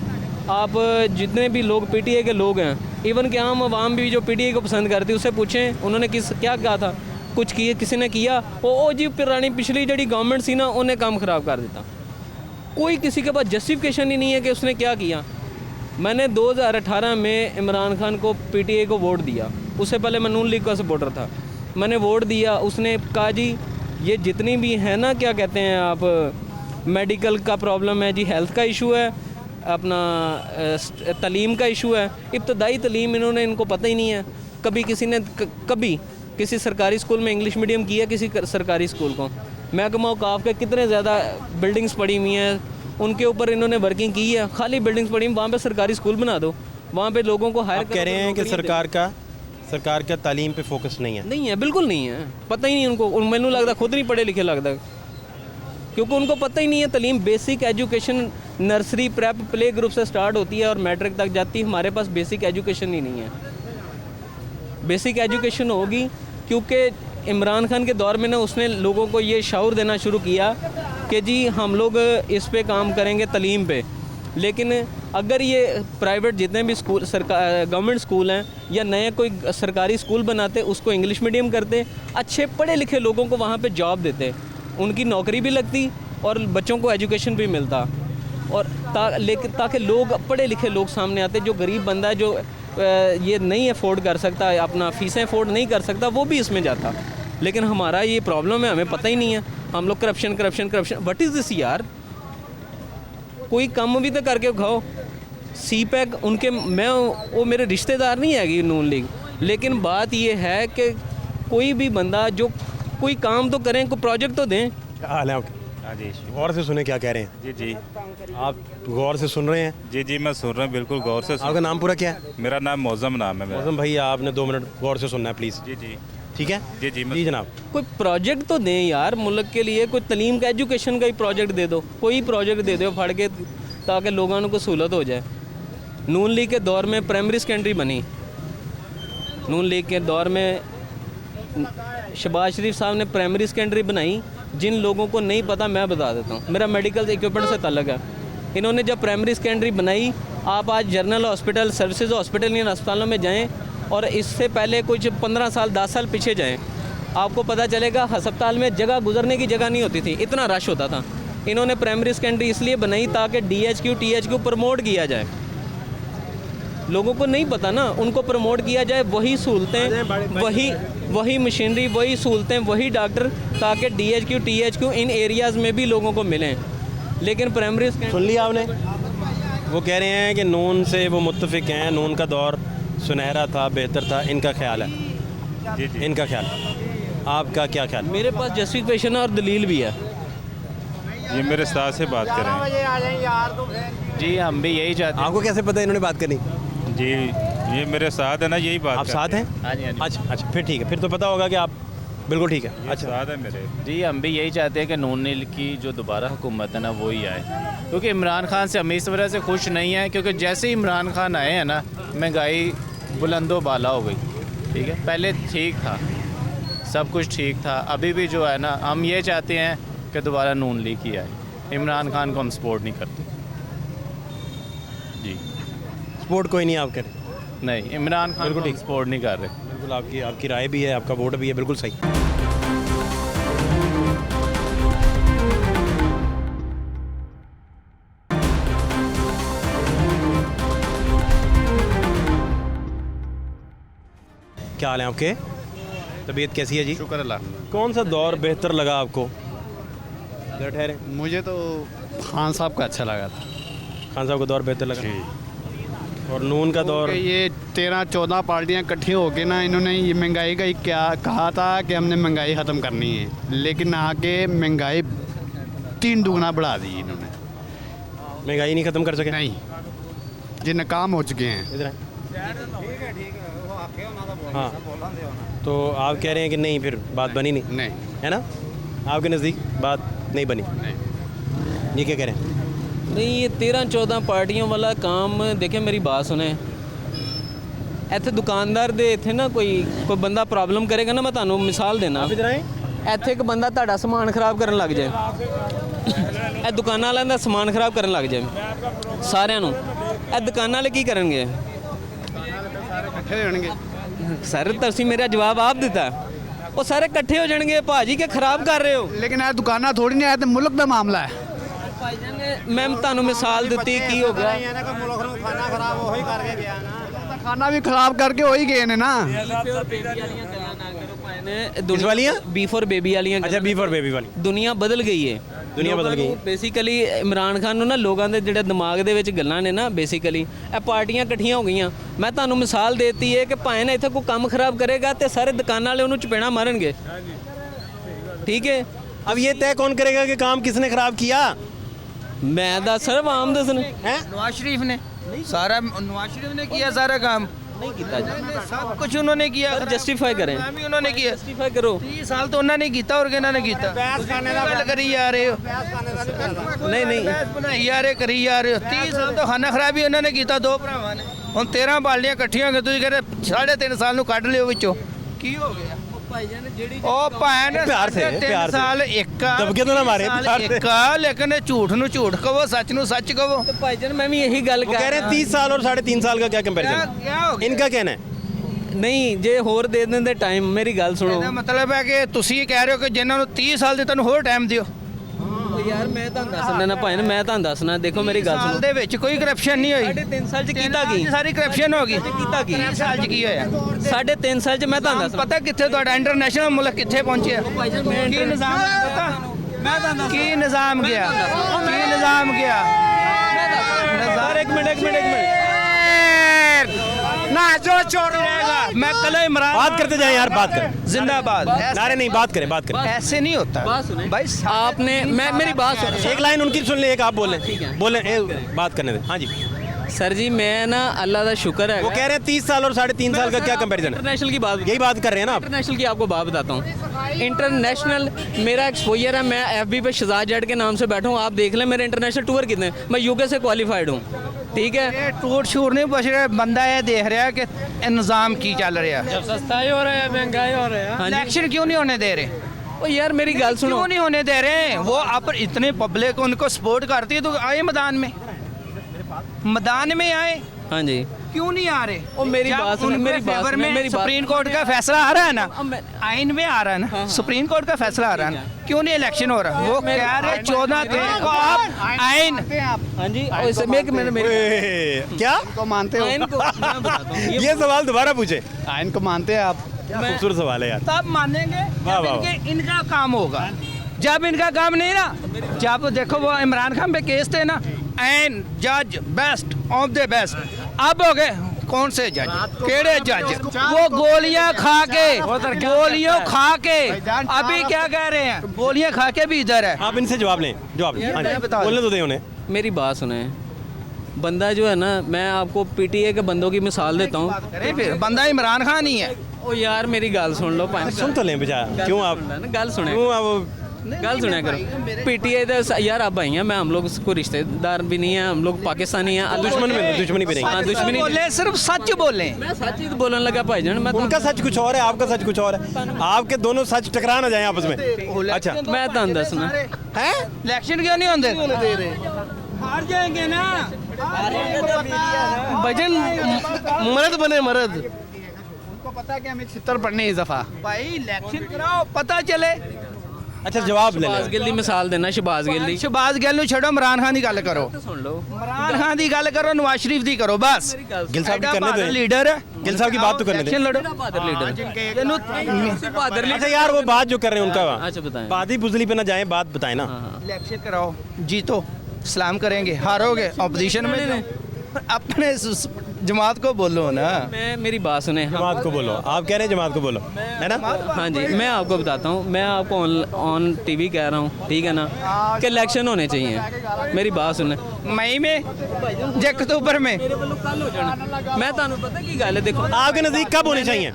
S3: आप जितने भी लोग पीटीआई के लोग हैं, इवन कि आम आवाम भी जो पीटीआई को पसंद करती है, उससे पूछें उन्होंने क्या कहा था, कुछ किए किसी ने किया? ओ जी पुरानी पिछली जी गवर्नमेंट सी ना, उन्हें काम ख़राब कर देता। कोई किसी के पास जस्टिफिकेशन ही नहीं है कि उसने क्या किया। मैंने 2018 में इमरान खान को पीटीआई को वोट दिया, उससे पहले मैं नून लीग का सपोर्टर था। मैंने वोट दिया, उसने कहा जी ये जितनी भी है ना, क्या कहते हैं आप, मेडिकल का प्रॉब्लम है जी, हेल्थ का इशू है, अपना तालीम का इशू है। इब्तदाई तालीम इनको पता ही नहीं है। कभी किसी ने कभी किसी सरकारी स्कूल में इंग्लिश मीडियम किया किसी सरकारी स्कूल को? महकमा औकाफ के कितने ज़्यादा बिल्डिंग्स पड़ी हुई हैं, उनके ऊपर इन्होंने वर्किंग की है। खाली बिल्डिंग्स पड़ी, वहाँ पे सरकारी स्कूल बना दो, वहाँ पे लोगों को हायर
S1: आप कह रहे हैं कि सरकार का तालीम पे फोकस नहीं है।
S3: नहीं है, बिल्कुल नहीं है, पता ही नहीं उनको। मैनू लगता खुद नहीं पढ़े लिखे लगता, क्योंकि उनको पता ही नहीं है तालीम। Basic education nursery prep play group से स्टार्ट होती है और मैट्रिक तक जाती है। हमारे पास बेसिक एजुकेशन ही नहीं है। बेसिक एजुकेशन होगी, क्योंकि इमरान खान के दौर में ना उसने लोगों को ये शऊर देना शुरू किया कि जी हम लोग इस पे काम करेंगे तालीम पे। लेकिन अगर ये प्राइवेट जितने भी स्कूल सरकार गवर्नमेंट स्कूल हैं या नए कोई सरकारी स्कूल बनाते, उसको इंग्लिश मीडियम करते, अच्छे पढ़े लिखे लोगों को वहाँ पे जॉब देते, उनकी नौकरी भी लगती और बच्चों को एजुकेशन भी मिलता, और लेकिन ताकि लोग पढ़े लिखे लोग सामने आते। जो गरीब बंदा है, जो ये नहीं अफोर्ड कर सकता, अपना फ़ीसें अफोर्ड नहीं कर सकता, वो भी इसमें जाता। लेकिन हमारा ये प्रॉब्लम है, हमें पता ही नहीं है। हम लोग corruption corruption corruption, what is this यार? कोई काम भी तो करके खाओ। सी पैक उनके, मैं वो मेरे रिश्तेदार नहीं है नून लीग, लेकिन बात ये है कि कोई भी बंदा जो कोई काम तो करें, कोई प्रोजेक्ट तो दें।
S1: क्या हाल है आपके?
S6: हाँ जी
S1: गौर से सुने क्या कह रहे हैं।
S6: जी जी
S1: आप गौर से सुन रहे हैं?
S6: जी जी मैं सुन रहा हूँ, बिल्कुल गौर से
S1: आपका नाम पूरा क्या है?
S6: मेरा नाम मौज़म नाम है मेरा।
S1: मौसम भैया, आपने 2 मिनट गौर से सुनना है प्लीज़।
S6: जी जी
S1: ठीक है
S6: जी जी
S1: जी जनाब।
S3: कोई प्रोजेक्ट तो दें यार मुल्क के लिए, कोई तालीम का एजुकेशन का ही प्रोजेक्ट दे दो, कोई प्रोजेक्ट दे दो फड़ के, ताकि लोगों को सहूलत हो जाए। नून लीग के दौर में प्राइमरी सेकेंडरी बनी, नून लीग के दौर में शहबाज शरीफ साहब ने प्राइमरी सेकेंडरी बनाई। जिन लोगों को नहीं पता मैं बता देता हूँ, मेरा मेडिकल इक्विपमेंट से ताल्लुक है। इन्होंने जब प्राइमरी सेकेंडरी बनाई, आप आज जनरल हॉस्पिटल, सर्विसेज हॉस्पिटल या अस्पतालों में जाएं और इससे पहले कुछ 15 साल 10 साल पीछे जाएं, आपको पता चलेगा अस्पताल में जगह गुजरने की जगह नहीं होती थी, इतना रश होता था। इन्होंने प्राइमरी सेकेंडरी इसलिए बनाई ताकि DHQ THQ प्रमोट किया जाए। लोगों को नहीं पता ना, उनको प्रमोट किया जाए, वही सहूलतें, वही मशीनरी, वही सहूलतें, वही डॉक्टर, ताकि DHQ THQ इन एरियाज़ में भी लोगों को मिलें। लेकिन प्राइमरी
S1: सुन लिया आपने? वो कह रहे हैं कि नून से वो मुत्तफिक हैं, नून का दौर सुनहरा था, बेहतर था, इनका ख्याल है।
S6: जी जी
S1: इनका ख्याल, आपका क्या ख्याल?
S3: मेरे पास जस्टिफिकेशन और दलील भी है।
S6: ये मेरे साथ से बात करें।
S5: जी हम भी यही चाहते
S1: आपको कैसे पता है इन्होंने बात करनी?
S6: जी ये मेरे साथ है ना, यही बात
S1: आप साथ हैं?
S5: हाँ जी, हाँ जी।
S1: अच्छा अच्छा, फिर ठीक है, फिर तो पता होगा कि आप बिल्कुल ठीक है।
S6: अच्छा
S1: अच्छा,
S6: साथ है मेरे।
S5: जी हम भी यही चाहते हैं कि नून लीग की जो दोबारा हुकूमत है ना वो ही आए, क्योंकि इमरान खान से हम इस वजह से खुश नहीं हैं, क्योंकि जैसे ही इमरान खान आए हैं ना, महंगाई बुलंदो बाला हो गई। ठीक है, पहले ठीक था, सब कुछ ठीक था, अभी भी जो है ना, हम ये चाहते हैं कि दोबारा नून लीग ही आए। इमरान खान को हम सपोर्ट नहीं करते। जी
S1: सपोर्ट कोई नहीं आप करें।
S5: नहीं, इमरान खान
S1: बिल्कुल
S5: को हम
S1: ठीक।
S5: सपोर्ट नहीं कर रहे।
S1: बिल्कुल आपकी राय भी है, आपका वोट भी है, बिल्कुल सही। क्या हाल है आपके? तबीयत कैसी है जी?
S7: शुक्र अल्लाह।
S1: कौन सा दौर बेहतर लगा आपको? जरा ठहरे।
S7: मुझे तो खान साहब का अच्छा लगा था।
S1: खान साहब का दौर बेहतर लगा, और नून का दौर?
S7: क्योंकि ये 13-14 पार्टियां इकट्ठी होकर ना, इन्होंने ये महंगाई का क्या कहा था कि हमने महंगाई ख़त्म करनी है, लेकिन आके महंगाई 3 दुगना बढ़ा दी इन्होंने।
S1: महंगाई नहीं ख़त्म कर सके?
S7: नहीं, ये नाकाम हो चुके हैं।
S1: इधर है। हाँ, तो आप कह रहे हैं कि नहीं, फिर बात बनी नहीं,
S7: नहीं
S1: है ना? आपके नज़दीक बात नहीं बनी।
S7: नहीं
S1: ये क्या कह रहे हैं?
S3: नहीं, ये 13-14 पार्टियों वाला काम देखें, मेरी बात सुने। ਇੱਥੇ ਦੁਕਾਨਦਾਰ ਦੇ ਇੱਥੇ ਨਾ ਕੋਈ ਬੰਦਾ ਪ੍ਰੋਬਲਮ ਕਰੇਗਾ ਨਾ, ਮੈਂ ਤੁਹਾਨੂੰ ਮਿਸਾਲ ਦੇਣਾ।
S1: इधर आए।
S3: ਇੱਥੇ ਇੱਕ ਬੰਦਾ ਤੁਹਾਡਾ ਸਮਾਨ ਖਰਾਬ ਕਰਨ ਲੱਗ ਜਾਏ, ਇਹ ਦੁਕਾਨਾਂ ਵਾਲਿਆਂ ਦਾ ਸਮਾਨ ਖਰਾਬ ਕਰਨ ਲੱਗ ਜਾਏ ਸਾਰਿਆਂ ਨੂੰ, ਇਹ ਦੁਕਾਨਾਂ ਵਾਲੇ ਕੀ ਕਰਨਗੇ?
S7: ਇਕੱਠੇ ਹੋ ਜਾਣਗੇ।
S3: ਸਰ ਤੁਸੀਂ ਮੇਰਾ ਜਵਾਬ ਆਪ ਦਿੱਤਾ, ਉਹ ਸਾਰੇ ਇਕੱਠੇ ਹੋ ਜਾਣਗੇ। ਭਾਜੀ ਕਿ ਖਰਾਬ ਕਰ ਰਹੇ ਹੋ?
S7: लेकिन ਇਹ ਦੁਕਾਨਾਂ ਥੋੜੀ ਨਹੀਂ, ਇਹ ਤਾਂ ਮੁਲਕ ਦਾ ਮਾਮਲਾ ਹੈ।
S3: ਭਾਈਜਾਨ ਨੇ ਮੈਂ ਤੁਹਾਨੂੰ ਮਿਸਾਲ ਦਿੱਤੀ, ਕੀ ਹੋ ਗਿਆ?
S4: ਮੁਲਕ ਨੂੰ ਖਾਣਾ ਖਰਾਬ ਉਹੀ ਕਰਕੇ ਗਿਆ ਨਾ।
S7: ਖਾਣਾ ਵੀ ਖਰਾਬ ਕਰਕੇ ਹੋਈ ਗਏ ਨੇ ਨਾ।
S1: किस वालियाँ?
S3: बीफ और बेबी वालियाँ।
S1: अच्छा, बीफ और बेबी वाली।
S3: ਦੁਨੀਆ ਬਦਲ ਗਈ ਹੈ,
S1: ਦੁਨੀਆ ਬਦਲ ਗਈ।
S3: ਬੇਸਿਕਲੀ ਇਮਰਾਨ ਖਾਨ ਨੂੰ ਨਾ ਲੋਕਾਂ ਦੇ ਜਿਹੜੇ ਦਿਮਾਗ ਦੇ ਵਿੱਚ ਗੱਲਾਂ ਨੇ ਨਾ, ਬੇਸਿਕਲੀ ਇਹ ਪਾਰਟੀਆਂ ਇਕੱਠੀਆਂ ਹੋ ਗਈਆਂ। ਮੈਂ ਤੁਹਾਨੂੰ ਮਿਸਾਲ ਦੇਤੀ ਹੈ ਕਿ ਭਾਵੇਂ ਨਾ ਇੱਥੇ ਕੋਈ ਕੰਮ ਖਰਾਬ ਕਰੇਗਾ ਤੇ ਸਾਰੇ ਦੁਕਾਨਾਂ ਵਾਲੇ ਉਹਨੂੰ ਚਪੇੜਾ ਮਾਰਨਗੇ। ਠੀਕ ਹੈ,
S1: अब ये तय कौन करेगा कि काम किसने खराब किया?
S3: मैं दस सर आम दसने
S8: नवाज शरीफ ने सारा, नवाज शरीफ ने किया सारा काम,
S3: नहीं किया जी।
S8: सब कुछ उन्होंने किया,
S3: जस्टिफाई करें,
S8: काम ही उन्होंने किया।
S3: जस्टिफाई करो।
S8: 30 साल तो उन्होंने ਕੀਤਾ और किन्होंने ने ਕੀਤਾ? ਗੱਲ ਕਰੀ ਜਾ ਰਹੇ ਹੋ,
S3: नहीं नहीं
S8: ਬਣਾਈ ਜਾ ਰਹੇ, ਕਰੀ ਜਾ ਰਹੇ ਹੋ। 30 ਸਾਲ ਤੋਂ ਖਾਨਾ ਖਰਾਬੀ ਉਹਨਾਂ ਨੇ ਕੀਤਾ, ਦੋ ਭਰਾਵਾਂ ਨੇ। ਹੁਣ 13 ਬਾਲਟੀਆਂ ਇਕੱਠੀਆਂ ਹੋ ਗਏ, ਤੁਸੀਂ ਕਹਿੰਦੇ 3.5 ਸਾਲ ਨੂੰ ਕੱਢ ਲਿਓ ਵਿੱਚੋਂ, ਕੀ ਹੋ ਗਿਆ? ਉਹ ਭੈਣ
S1: ਪਿਆਰ ਸੇ,
S8: 3
S1: ਪਿਆਰ ਸੇ।
S8: ਸਾਲ ਇੱਕ ਆ,
S1: ਦਬਕੇ ਤੋਂ ਨਾ ਮਾਰੇ,
S8: 3
S1: ਪਿਆਰ
S8: ਸਾਲ
S1: ਸੇ।
S8: ਇੱਕ ਆ, ਲੇਕਿन ਝੂਠ ਨੂੰ ਝੂਠ ਕਹੋ, ਸੱਚ ਨੂੰ ਸੱਚ ਕਹੋ।
S3: तो भाईजान मैं भी यही गल
S1: वो कह रहे हैं 30 साल और 3.5 साल का क्या कंपैरिजन?
S8: क्या हो गया?
S1: इनका कहना है
S3: नहीं जे होर दे देंगे टाइम, मेरी गल सुनो।
S8: ਇਹਦਾ ਮਤਲਬ ਹੈ ਕਿ ਤੁਸੀਂ ਕਹਿ ਰਹੇ ਹੋ ਕਿ ਜਿਨ੍ਹਾਂ ਨੂੰ 30 ਸਾਲ ਦੇ ਤੁਹਾਨੂੰ ਹੋਰ ਟਾਈਮ ਦਿਓ।
S3: ओ यार मैं ਤੁਹਾਨੂੰ ਦੱਸਣਾ ਨਾ ਭਾਈ ਮੈਂ ਤੁਹਾਨੂੰ ਦੱਸਣਾ, ਦੇਖੋ ਮੇਰੀ ਗੱਲ
S8: ਸਾਲ
S3: ਸੁਣੋ।
S8: ਦੇ ਵਿੱਚ ਕੋਈ ਕਰਪਸ਼ਨ ਨਹੀਂ ਹੋਈ।
S3: 3.5 ਸਾਲ ਚ ਕੀਤਾ ਕੀ?
S8: ਸਾਰੀ ਕਰਪਸ਼ਨ ਹੋ ਗਈ।
S3: ਕੀਤਾ ਕੀ?
S8: 3 ਸਾਲ ਚ ਕੀ ਹੋਇਆ?
S3: 3.5 ਸਾਲ ਚ ਮੈਂ ਤੁਹਾਨੂੰ ਦੱਸਣਾ।
S8: ਪਤਾ ਕਿੱਥੇ ਤੁਹਾਡਾ ਇੰਟਰਨੈਸ਼ਨਲ ਮੁਲਕ ਕਿੱਥੇ ਪਹੁੰਚਿਆ? ਕੀ ਨਿਜ਼ਾਮ ਪਤਾ?
S3: ਮੈਂ ਤੁਹਾਨੂੰ
S8: ਕੀ ਨਿਜ਼ਾਮ ਗਿਆ? ਕੀ ਨਿਜ਼ਾਮ ਗਿਆ?
S3: सर एक मिनट
S8: ना जो चोर रहेगा, मैं कल इमरान
S1: बात करते जाए यार, बात करें,
S8: जिंदाबाद।
S1: नारे नहीं, बात करें, बात करें।
S8: ऐसे नहीं होता
S3: बात सुने
S8: भाई।
S3: आपने, मैं मेरी बात सुनो।
S1: एक लाइन उनकी सुन ले, एक आप बोलें, बात करने दें। हाँ जी,
S3: सर जी मैं ना अल्लाह का शुक्र है,
S1: वो कह रहे हैं 30 साल और 3.5 साल का क्या कंपैरिजन है?
S3: इंटरनेशनल की बात,
S1: यही बात कर रहे हैं ना आप?
S3: इंटरनेशनल की आपको बात बताता हूँ। इंटरनेशनल मेरा एक्सपोजर है, मैं FB पे शहजाद जेड के नाम से बैठा हूँ, आप देख लें मेरे इंटरनेशनल टूर कितने, मैं यूके से क्वालिफाइड हूँ, ठीक है।
S8: ये टूट शूट नहीं बच रहा, बंदा ये देख रहा है कि निज़ाम की चल रहा है।
S3: सस्ताई हो रहा है, महंगाई हो रहा है।
S8: इलेक्शन क्यों नहीं होने दे रहे?
S3: ओ यार मेरी गल सुनो,
S8: क्यों नहीं होने दे रहे? वो आप इतने पब्लिक उनको सपोर्ट करती है तो आए मैदान में, मैदान में आए,
S3: हाँ जी।
S8: क्यों नहीं आ रहे?
S3: ओ मेरी
S8: जब
S3: बात सुनो,
S8: उनके
S3: मेरी बात
S8: फेवर
S3: सुनो,
S8: में
S3: मेरी बात
S8: सुप्रीम कोर्ट का फैसला आ रहा है ना,
S3: अब मैं-
S8: आइन में आ रहा है ना, सुप्रीम कोर्ट का फैसला आ रहा है ना, क्यों नहीं इलेक्शन हो रहा? वो कह रहे 14 तारीख को आप आइन,
S3: हाँ जी और इसे मेरे
S1: ओए, क्या
S7: को मानते हो?
S3: आइन को मैं बताता हूँ,
S1: ये सवाल दोबारा पूछे?
S7: आइन को मानते हैं आप?
S1: क्या खूबसूरत सवाल है यार।
S8: तब मानेंगे
S1: वाह,
S8: जब
S1: वाह,
S8: इनका काम होगा। जब इनका काम नहीं ना, जब देखो वो इमरान खान पे केस थे ना, आइन जज बेस्ट ऑफ द बेस्ट, अब हो गए कौन से जज, केड़े जज? वो गोलियां खा के, गोलियों खा के, अभी क्या कह रहे हैं, गोलियां खा के भी इधर है।
S1: आप इनसे जवाब लें, जवाब लें। हाँ जी,
S8: बता
S1: बोलने तो दे उन्हें।
S3: मेरी बात सुने, बंदा जो है ना, मैं आपको PTA के बंदों की मिसाल देता हूँ।
S8: अरे फिर बंदा इमरान खान ही है।
S3: ओ यार मेरी गल सुन लो,
S1: सुन तो लें बेचारा, क्यों आप
S3: गल सुने,
S1: क्यों आप
S3: गल सुना करो। PTA तो यार आप भाई हैं, मैं हम लोग कोई रिश्तेदार भी नहीं है, हम लोग पाकिस्तानी हैं,
S1: दुश्मन में दुश्मनी भी नहीं।
S3: हाँ दुश्मनी।
S8: बोले सिर्फ सच बोले।
S3: मैं सच ही तो बोलने लगा भाईजान, मैं
S1: उनका सच कुछ और है, आपका सच कुछ और है, आपके दोनों सच टकरा ना जाए आपस में। अच्छा,
S3: मैं तुम दसना
S8: हैं इलेक्शन क्यों नहीं होते? हार जाएंगे ना
S3: भाईजान, मर्द बने मर्द।
S7: उनको पता है कि हमें छितर पड़ने इस दफा।
S8: भाई इलेक्शन कराओ, पता चले।
S1: अच्छा जवाब ले
S3: शहबाज
S1: लें।
S3: गिल दी मिसाल देना, शहबाज गिल दी
S8: शहबाज गिल ਨੂੰ ਛੱਡੋ, ਇਮਰਾਨ ਖਾਨ ਦੀ ਗੱਲ ਕਰੋ।
S3: सुन लो।
S8: इमरान खान ਦੀ ਗੱਲ ਕਰੋ, ਨਵਾਜ਼ ਸ਼ਰੀਫ ਦੀ ਕਰੋ ਬਸ।
S1: गिल साहब की करने दें।
S8: लीडर है,
S1: गिल साहब की बात तो करने दें।
S8: इलेक्शन लड़ो।
S3: बहादुर लीडर, बहादुर
S1: अच्छा
S3: लीडर।
S1: यार वो बात जो कर रहे हैं उनका,
S3: अच्छा बताएं।
S1: बात ही बुजली पे ना जाए, बात बताएं ना।
S8: इलेक्शन कराओ, जीतो, सलाम करेंगे, हारोगे अपोजिशन में जाओ। अपने जमात को बोलो ना।
S3: मैं मेरी बात सुने,
S1: जमात को बोलो, आप कह रहे हैं जमात को बोलो, है ना?
S3: हाँ जी, मैं आपको बताता हूँ, मैं आपको ऑन TV कह रहा हूँ, ठीक है ना, कि इलेक्शन होने चाहिए। मेरी बात सुने,
S8: मई में या अक्टूबर में,
S3: मैं ਤੁਹਾਨੂੰ पता की गल है, देखो
S1: आपके नजदीक कब होने चाहिए?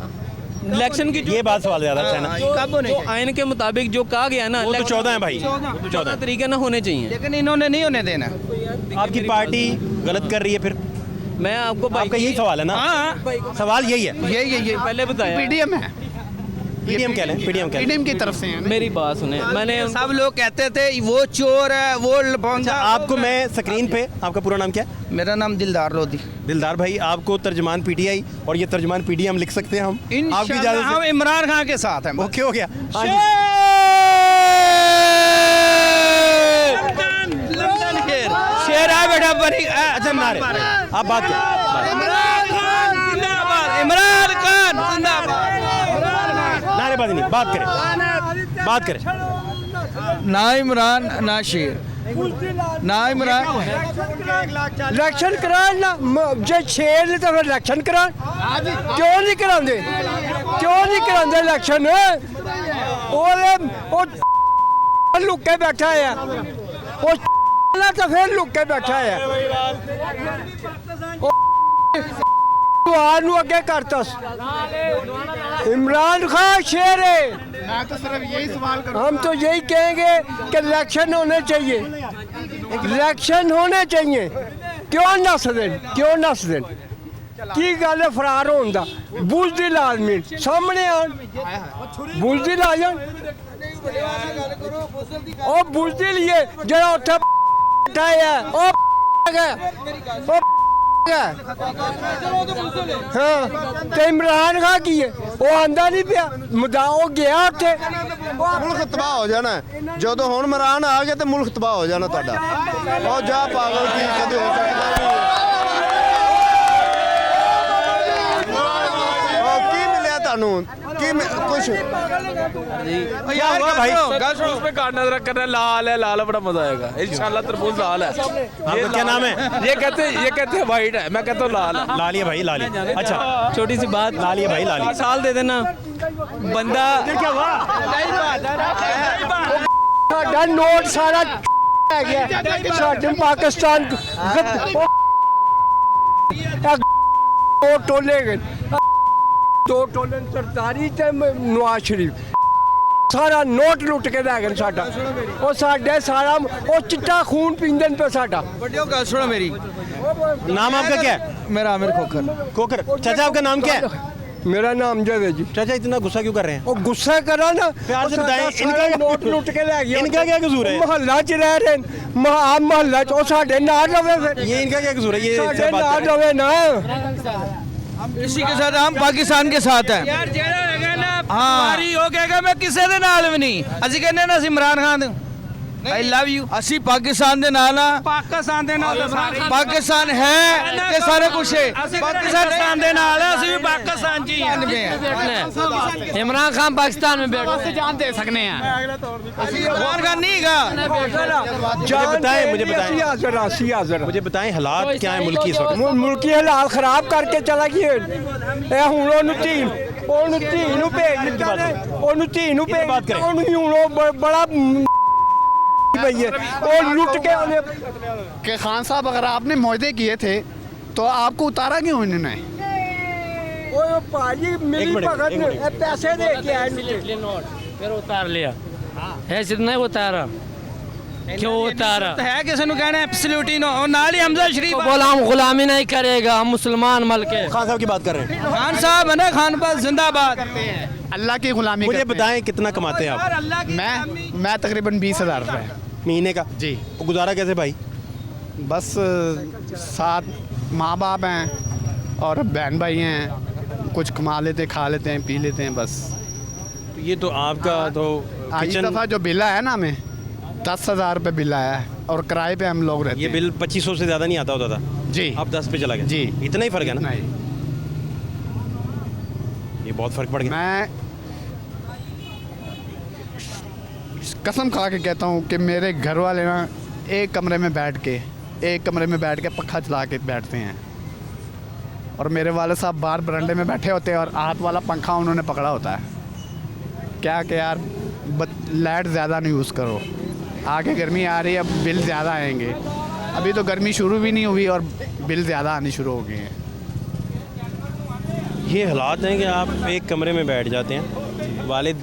S3: इलेक्शन की
S1: ये बात सवाल ज्यादा अच्छा है ना।
S8: कब होने
S3: जो आइन के मुताबिक जो कहा गया ना,
S1: वो तो 14 है भाई,
S3: 14 तरीके ना होने चाहिए।
S8: लेकिन इन्होंने नहीं होने देना।
S1: आपकी पार्टी गलत कर रही है फिर?
S3: मैं आपको भाई
S1: आपका यही सवाल है ना?
S8: हाँ
S1: सवाल यही है।
S8: ये
S3: पहले बताया,
S7: पीडीएम है,
S1: पीडीएम कह लें, पीडीएम कह लें।
S7: पीडीएम की तरफ से है।
S3: मेरी बात सुने, मैंने
S8: सब लोग कहते थे वो चोर है, वो लफंगा।
S1: आपको मैं स्क्रीन पे, आपका पूरा नाम क्या है?
S8: मेरा नाम दिलदार लोधी।
S1: दिलदार भाई, आपको तर्जमान PTI और ये तर्जमान PDM लिख सकते हैं हम आपकी
S8: इंशाल्लाह
S1: इजाजत
S8: हम
S1: से?
S8: इमरान खान के साथ हैं।
S1: ओके हो गया। हाँ जी।
S8: लंदन शेर है बेटा, बड़ी
S1: अच्छा नारे, आप बात करें।
S8: इमरान खान जिंदाबाद, इमरान खान जिंदाबाद।
S1: नारेबाजी नहीं, बात करें, बात करें।
S8: ना इमरान ना शेर, ना इमरान।
S9: इलेक्शन करान ना, जे छेड़ ले तो फिर इलेक्शन करान, क्यों नहीं करांदे, क्यों नहीं करांदे इलेक्शन? लुक के बैठा है वो ना तो फिर लुक के बैठा है ਨੂੰ ਅੱਗੇ ਕਰਤਾ इमरान खान शेर है।
S7: मैं तो सिर्फ यही सवाल करूँ,
S9: हम तो यही कहेंगे कि इलेक्शन होने चाहिए, इलेक्शन होने चाहिए। क्यों नस देन की गल है फरार होने दा? बुज़दिल आदमी सामने आन, बुज़दिल आ जान। ओ बुज़दिल ये जरा उत्थे बैठा है हाँ तो इमरान खान की है वो आंदा नहीं पिया मुद्दा वो गया उत्थे।
S10: मुल्क तबाह हो जाना है जो तो हुण इमरान आ गया तो मुल्क तबाह हो जाना ਤੁਹਾਡਾ। ਉਹ ਜਾ ਪਾਗਲ ਕੀ ਕਦੇ ਹੋ ਸਕਦਾ ਨਹੀਂ। ਉਹ ਕੀ ਮਿਲਿਆ ਤੁਹਾਨੂੰ ਕੀ ਕੁਝ
S8: यार भाई उस पे काटना जरा करना लाल है, लाल बड़ा मजा आएगा इंशाल्लाह। तरबूज लाल है।
S1: आपका क्या नाम है?
S8: ये कहते हैं वाइट है, मैं कहता हूँ लाल है।
S1: लालिया भाई लालिया। अच्छा
S3: छोटी सी बात,
S1: लालिया भाई लालिया।
S3: साल दे देना बंदा।
S1: क्या हुआ?
S9: साडा नोट सारा है गया साडे पाकिस्तान टोले गए 2 टोले सरदारी ते नवाज शरीफ सारा नोट लुट के लै गए साडा। ਉਹ ਸਾਡੇ ਸਾਰਾ ਉਹ ਚਿੱਟਾ ਖੂਨ ਪੀਂਦੇ ਨੇ ਸਾਡਾ।
S8: बड़ियों का सुनो मेरी,
S1: नाम आपका क्या है?
S8: मेरा आमिर खोखर।
S1: कोकर। चाचा आपका नाम क्या है?
S9: मेरा नाम जो है जी।
S1: चाचा इतना गुस्सा क्यों कर रहे हैं?
S9: वो गुस्सा करा ना
S1: प्यार से बताएं,
S9: इनका नोट लुट के ले गया।
S1: इनका क्या कसूर है?
S9: मोहल्ला च रह रहे आप मोहल्ला च साडे नाल रवे फिर
S1: ये इनका क्या कसूर है? ये
S9: साडे
S1: इससे बात
S9: नाल
S1: करें।
S9: रवे ना।
S8: इसी के साथ हम पाकिस्तान के साथ हैं यार। जेड़ा हैगा ना हमारी हो कहेगा मैं किसी दे नाल भी नहीं। ਅਸੀਂ ਕਹਿੰਦੇ ਨਾ ਅਸੀਂ Imran Khan I love you. ਅਸੀਂ ਪਾਕਿਸਤਾਨ ਦੇ ਨਾਲ ਆ। ਪਾਕਿਸਤਾਨ ਦੇ ਨਾਲ ਪਾਕਿस्तान है ਤੇ ਸਾਰਾ ਕੁਝ ਹੈ। ਪਾਕਿस्तान ਦੇ ਨਾਲ ਅਸੀਂ ਵੀ ਪਾਕਿस्तान ਚ ਹੀ ਹਾਂ।
S3: इमरान खान पाकिस्तान में बैठ
S7: जान दे सकने हैं।
S8: इमरान खान नहीं हैगा।
S1: मुझे बताएं मुझे बताएं हालात क्या है मुल्क की इस वक्त?
S9: मुल्की हालात खराब करके चला गया ਇਹ ਹੁਣ ਉਹਨੂੰ ਧੀ ਨੂੰ ਭੇਜ ਦਿੱਤਾ ਨੇ ਉਹਨੂੰ ਧੀ ਨੂੰ ਭੇਜ ਦਿੱਤਾ ਉਹਨੂੰ ਹੁਣ ਉਹ ਬੜਾ भैया और लुट के
S7: कि खान साहब अगर आपने मुआहदे किए थे तो आपको उतारा क्यों इन्होंने?
S9: भाजी मेरी भगत ने पैसे दे के आए
S3: फिर उतार लिया है नहीं उतारा क्यों उतारा
S8: है किसी को कहना एब्सोल्यूट ही नो और नाल ही हमजा शरीफ
S3: बोला हम गुलामी नहीं करेगा हम मुसलमान मल के।
S1: खान साहब की बात कर रहे हैं।
S8: खान साहब है ना, खान पास जिंदाबाद।
S7: अल्लाह की गुलामी
S1: मुझे
S7: करते
S1: बताएं कितना कमाते हैं आप?
S7: हैं। मैं तकरीबन 20,000 रुपये
S1: महीने का।
S7: जी।
S1: वो गुजारा कैसे भाई?
S7: बस 7 माँ बाप हैं और बहन भाई हैं, कुछ कमा लेते खा लेते हैं पी लेते हैं बस।
S1: ये तो आपका तो
S7: आज
S1: किचन
S7: दफ़ा जो बिल आया ना हमें 10,000 रुपये बिल आया है और किराए पे हम लोग रहते
S1: ये
S7: हैं।
S1: बिल 2500 से ज़्यादा नहीं आता होता था
S7: जी।
S1: अब 10 पे चला गया।
S7: जी।
S1: इतना ही फ़र्क है ना?
S7: नहीं,
S1: ये बहुत फ़र्क पड़ गया।
S7: मैं कसम खा के कहता हूँ कि मेरे घर वाले ना एक कमरे में बैठ के पखा चला के बैठते हैं और मेरे वाले साहब बाहर बरंडे में बैठे होते हैं और हाथ वाला पंखा उन्होंने पकड़ा होता है। क्या कि यार लाइट ज़्यादा नहीं यूज़ करो, आगे गर्मी आ रही है, अब बिल ज़्यादा आएंगे। अभी तो गर्मी शुरू भी नहीं हुई और बिल ज़्यादा आनी शुरू हो गए हैं।
S1: ये हालात हैं कि आप एक कमरे में बैठ जाते हैं, वालिद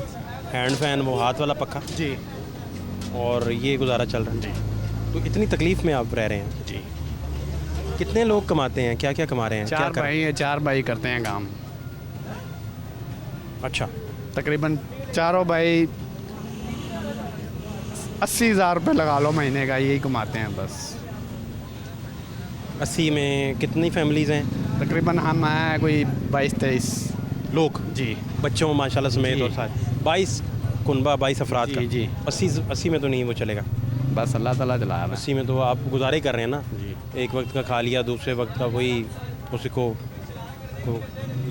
S1: हैंड फैन वो हाथ वाला पक्का
S7: जी,
S1: और ये गुजारा चल रहा है। तो इतनी तकलीफ़ में आप रह रहे हैं
S7: जी।
S1: कितने लोग कमाते हैं? क्या क्या कमा रहे हैं? क्या
S7: 4 भाई हैं, 4 भाई करते हैं काम।
S1: अच्छा।
S7: तकरीबन चारों भाई 80,000 रुपये लगा लो महीने का, यही कमाते हैं बस।
S1: 80 में कितनी फैमिलीज़ हैं?
S7: तकरीबन हम हैं कोई 22-23
S1: लोग
S7: जी।
S1: बच्चों माशाल्लाह समेत और साथ 22 कुनबा 22 अफराद का।
S7: जी।
S1: 80 में तो नहीं वो चलेगा।
S7: बस अल्लाह ताला चलाया।
S1: 80 में तो आप गुजारे कर रहे हैं ना
S7: जी।
S1: एक वक्त का खा लिया, दूसरे वक्त का वही उसी को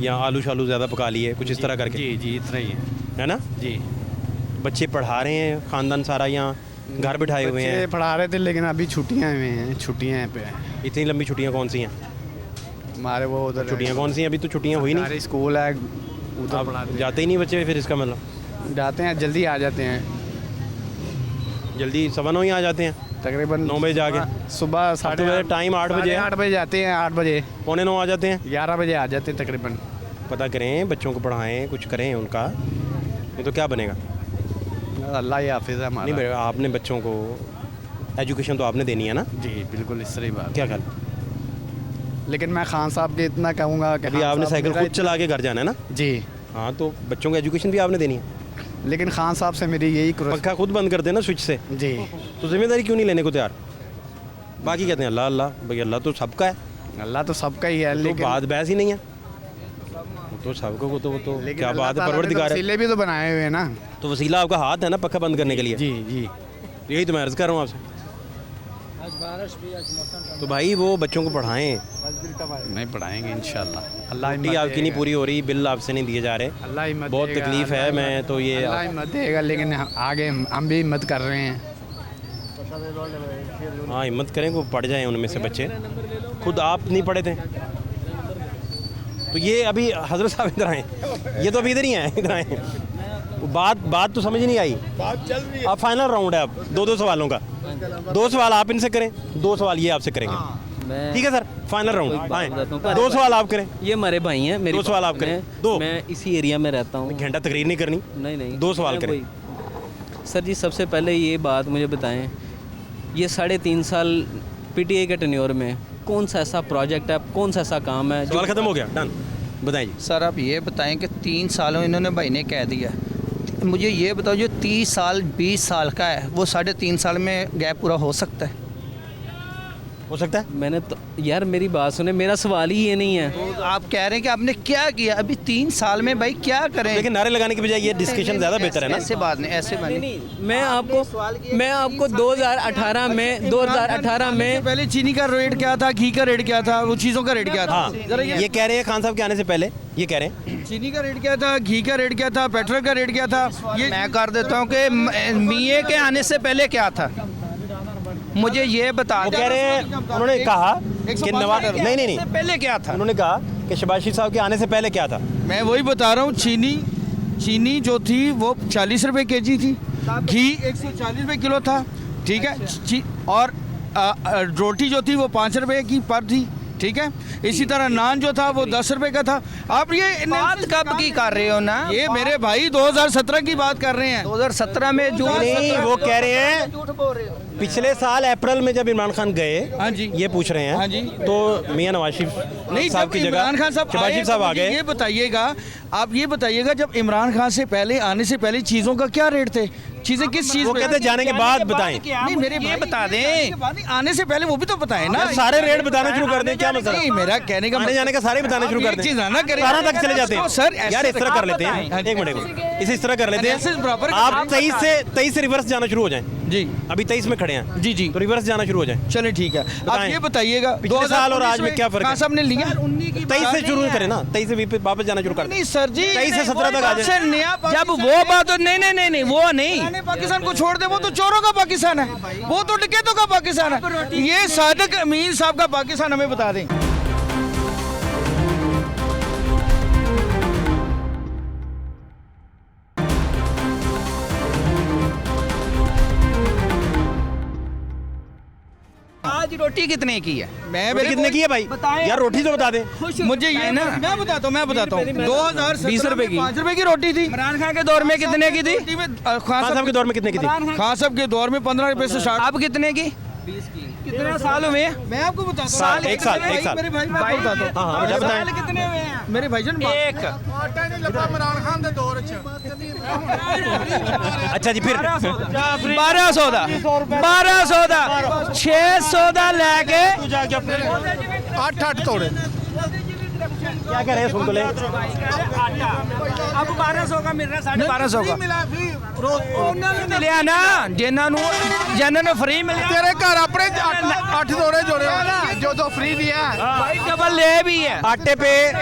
S1: या आलू शालू ज़्यादा पका लिए, कुछ इस तरह करके।
S7: जी जी, इतना ही
S1: है ना?
S7: जी।
S1: बच्चे पढ़ा रहे हैं, ख़ानदान सारा यहाँ घर बिठाए हुए हैं।
S7: पढ़ा रहे थे लेकिन अभी छुट्टियाँ हुए हैं, छुट्टियाँ पे हैं।
S1: इतनी लंबी छुट्टियाँ कौन सी हैं?
S7: हमारे वो उधर
S1: छुट्टियाँ कौन सी हैं? अभी तो छुट्टियाँ हुई नहीं।
S7: हमारे स्कूल है उधर
S1: आप
S7: पढ़ाते
S1: जाते ही नहीं बच्चे, फिर इसका मतलब
S7: जाते हैं, जल्दी आ जाते हैं।
S1: जल्दी 9:15 ही आ जाते हैं,
S7: तकरीबन
S1: 9 बजे जाके।
S7: सुबह
S1: अब तो मेरा टाइम 8 बजे है,
S7: 8 बजे जाते हैं, 8 बजे
S1: 8:45 आ जाते हैं।
S7: 11 बजे आ जाते हैं तकरीबन।
S1: पता करें, बच्चों को पढ़ाएं, कुछ करें उनका, ये तो क्या बनेगा?
S7: अल्लाह ही हाफिज़ है
S1: नहीं
S7: हमारा।
S1: भाई, आपने बच्चों को एजुकेशन तो आपने देनी है ना?
S7: जी बिल्कुल इस तरह बात।
S1: क्या ख्याल?
S7: लेकिन मैं खान साहब के इतना कहूँगा कि
S1: अभी
S7: खान
S1: आपने
S7: साहब
S1: साइकिल
S7: मेरा
S1: खुद चला के घर जाना है ना?
S7: जी,
S1: हाँ, तो बच्चों को एजुकेशन भी आपने देनी है।
S7: लेकिन खान साहब से मेरी यही
S1: पंखा खुद बंद कर देना स्विच से,
S7: जी।
S1: तो जिम्मेदारी क्यों नहीं लेने को तैयार? बाकी कहते हैं अल्लाह अल्लाह, भाई अल्लाह तो सबका है,
S7: अल्लाह तो सबका ही है,
S1: तो
S7: लेकिन
S1: बात बहस ही नहीं है, वो तो सबको वो तो
S7: लेकिन
S1: क्या
S7: अल्लाह
S1: बात है,
S7: ताला ने
S1: परवरदिगार है।
S7: वसीले भी तो बनाए हुए हैं ना।
S1: तो वसीला आपका हाथ है ना पंखा बंद करने के लिए।
S7: जी जी,
S1: यही तो मैं अर्ज़ कर रहा हूँ आपसे। तो भाई वो बच्चों को पढ़ाएं,
S7: नहीं पढ़ाएंगे इंशाल्लाह। अल्लाह
S1: रोटी आपकी नहीं पूरी हो रही, बिल आपसे नहीं दिए जा रहे,
S7: अल्लाह हिम्मत
S1: बहुत
S7: देगा,
S1: तकलीफ है।
S7: अल्लाह
S1: मैं तो ये
S7: अल्लाह हिम्मत देगा, लेकिन आगे हम भी हिम्मत कर रहे हैं।
S1: हाँ, हिम्मत करें वो पढ़ जाएं उनमें से बच्चे। खुद आप नहीं पढ़े थे, तो ये अभी हजरत साहब इधर आए, ये तो अभी इधर ही हैं, इधर आए। बात तो समझ नहीं आई। अब फाइनल राउंड है, अब 2-2 सवालों का। 2 सवाल आप इनसे करें, 2 सवाल ये आपसे करेंगे। ठीक है सर, फाइनल राउंड आए। 2 सवाल आप करें,
S3: ये हमारे भाई हैं, मेरे
S1: 2 सवाल आप करें। 2
S3: मैं इसी एरिया में रहता हूँ।
S1: घंटा तकरीर नहीं करनी,
S3: नहीं
S1: 2 सवाल
S3: मैं
S1: करें।
S3: वही- सर जी, सबसे पहले ये बात मुझे बताएं, ये 3.5 साल पीटीआई के टेन्योर में कौन सा ऐसा प्रोजेक्ट है, कौन सा ऐसा काम है
S1: सवाल खत्म हो गया, डन। बताएं जी।
S8: सर आप ये बताएं कि 3 सालों इन्होंने भाई ने कह दिया, मुझे ये बताओ जो 30 साल 20 साल का है वो 3.5 साल में गैप पूरा हो सकता है?
S1: हो सकता है।
S3: मैंने तो यार मेरी बात सुने, मेरा सवाल ही ये नहीं है।
S8: तो आप कह रहे हैं कि आपने क्या किया अभी 3 साल में, भाई क्या करें?
S1: लेकिन नारे लगाने की बजाय ये डिस्कशन ज़्यादा बेहतर है ना।
S8: ऐसे बात नहीं, ऐसे बात नहीं।
S3: मैं आपको 2018 में
S8: पहले चीनी का रेट क्या था, घी का रेट क्या था, वो चीज़ों का रेट क्या था?
S1: हाँ, ये कह रहे हैं खान साहब के आने से पहले, ये कह रहे हैं
S8: चीनी का रेट क्या था, घी का रेट क्या था, पेट्रोल का रेट क्या था? ये मैं कर देता हूँ कि मियाँ के आने से पहले क्या था, मुझे ये बता
S1: वो
S8: दो।
S1: कह रहे हैं, उन्होंने कहा कि नवाज नहीं
S8: पहले क्या था?
S1: उन्होंने कहा कि शहबाज शरीफ साहब के आने से पहले क्या था।
S8: मैं वही बता रहा हूँ, चीनी जो थी वो 40 रुपए केजी थी, घी 140 रुपए किलो था, ठीक है, और रोटी जो थी वो 5 रुपए की पर थी, ठीक है। इसी तरह नान जो था वो 10 रुपए का था। आप ये बात कब की कर रहे हो ना? ये मेरे भाई 2017 की बात कर रहे हैं। 2017 में जो
S1: नहीं, वो कह रहे हैं पिछले साल अप्रैल में जब इमरान खान गए,
S8: हाँ जी,
S1: ये पूछ रहे हैं,
S8: हाँ जी,
S1: तो मियां नवाज शरीफ
S8: नहीं,
S1: साहब
S8: जब
S1: की जगह
S8: इमरान खान साहब
S1: शहबाज शरीफ साहब आ गए।
S8: ये बताइएगा, आप ये बताइएगा, जब इमरान खान से पहले आने से पहले चीज़ों का क्या रेट थे, चीज़ें किस चीज़
S1: वो कहते हैं जाने के बाद बताएं।
S8: नहीं, मेरे ये बता दें, आने से पहले वो भी तो बताएं ना।
S1: सारे रेट बताना शुरू कर दें, क्या मसला?
S8: नहीं, मेरा कहने का
S1: आने जाने का सारे बताना शुरू कर दें,
S8: चीज़ ना करें,
S1: 12 तक चले जाते हैं।
S8: सर
S1: यार इस तरह कर लेते हैं, एक मिनट, इस तरह कर लेते हैं, आप 23 से रिवर्स जाना शुरू हो जाएं।
S8: जी,
S1: अभी 23 में खड़े हैं
S8: जी,
S1: तो रिवर्स जाना शुरू हो जाए।
S8: चले ठीक है। आप ये बताइएगा
S1: पिछले साल और आज में क्या फर्क है?
S8: साहब ने लिया
S1: 23 से शुरू करें ना, 23 से वापस जाना शुरू कर दें।
S8: नहीं सर जी,
S1: 23 से 17 तक आ जाए।
S8: जब वो बात हो, नहीं वो नहीं, पाकिस्तान को छोड़ दे, वो तो चोरों का पाकिस्तान है, वो तो डकैतों का पाकिस्तान है। ये सादिक अमीन साहब का पाकिस्तान हमें बता दें। आज रोटी कितने की है?
S1: मैं कितने की है भाई? यार रोटी तो बता दे
S8: मुझे ये ना, मैं बताता हूँ
S3: 20 रुपए की
S8: 5 रुपए की रोटी थी। इमरान खान के दौर में कितने की थी?
S1: खान साहब के दौर में कितने की थी?
S8: खान साहब के दौर में 15 रुपए से स्टार्ट। अब कितने की? 20 की। कितने साल हुए? मैं आपको बताता हूँ,
S1: एक साल
S8: मेरे भाई मैं बताता हूँ।
S1: हाँ, मुझे बताएं
S8: कितने हुए हैं मेरे भाईजान? एक।
S1: अच्छा जी, फिर
S8: 1200 दा 600 दा लेके
S2: 8 तोड़े।
S1: क्या कह रहे हैं, सुन तो ले।
S8: अब 1200 का मिल रहा है, 1250 का मिलिਆ ਨਾ ਜਿਨ੍ਹਾਂ ਨੂੰ ਫ੍ਰੀ ਮਿਲਿਆ।
S2: तेरे घर अपने 8 तोड़े जोड़े जो तो फ्री दिया
S8: भाई डबल ले भी है।
S1: आटे पे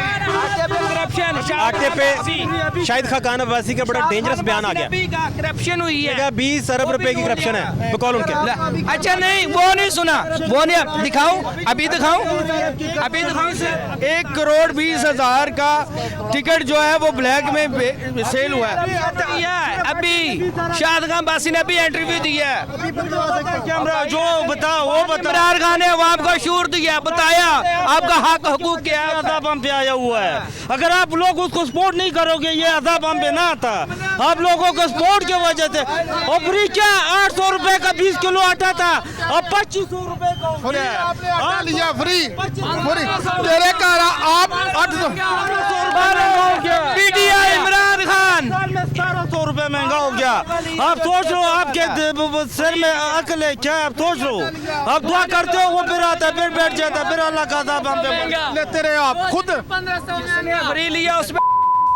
S1: शाहिद खाकान अब्बासी का बड़ा डेंजरस बयान आ गया,
S8: करप्शन हुई है,
S1: 20 अरब रुपए की करप्शन है बकौल उनके।
S8: अच्छा नहीं, वो नहीं सुना, वो नहीं दिखाऊं, अभी दिखाऊं 1 करोड़ 20 हज़ार का टिकट जो है वो ब्लैक में सेल हुआ है। अब अभी शाद खान बासी ने अभी इंटरव्यू दिया है।
S1: कैमरा जो बताओ वो बता।
S8: इमरान खान ने अवाम को शूर दिया, बताया आपका हक हकूक क्या है।
S1: अदाब हम पे आया हुआ है, अगर आप लोग उसको सपोर्ट नहीं करोगे ये अदाब हम पे ना आता। आप लोगों को सपोर्ट की वजह से और फ्री क्या 800 रुपए का 20 किलो आटा था, अब 2500 रुपए का हो गया है।
S5: लिया फ्री तेरे घर आप 800
S8: पीटीआई इमरान खान
S1: 1700 रुपए महंगा हो गया। आप सोच लो, आपके सिर में अकल है क्या? आप सोच लो, आप दुआ करते हो वो फिर आता है, फिर बैठ जाता है, फिर अल्लाह का अज़ाब हम पे
S5: लेते रहे आप खुद।
S8: 1500 फ्री लिया उसमें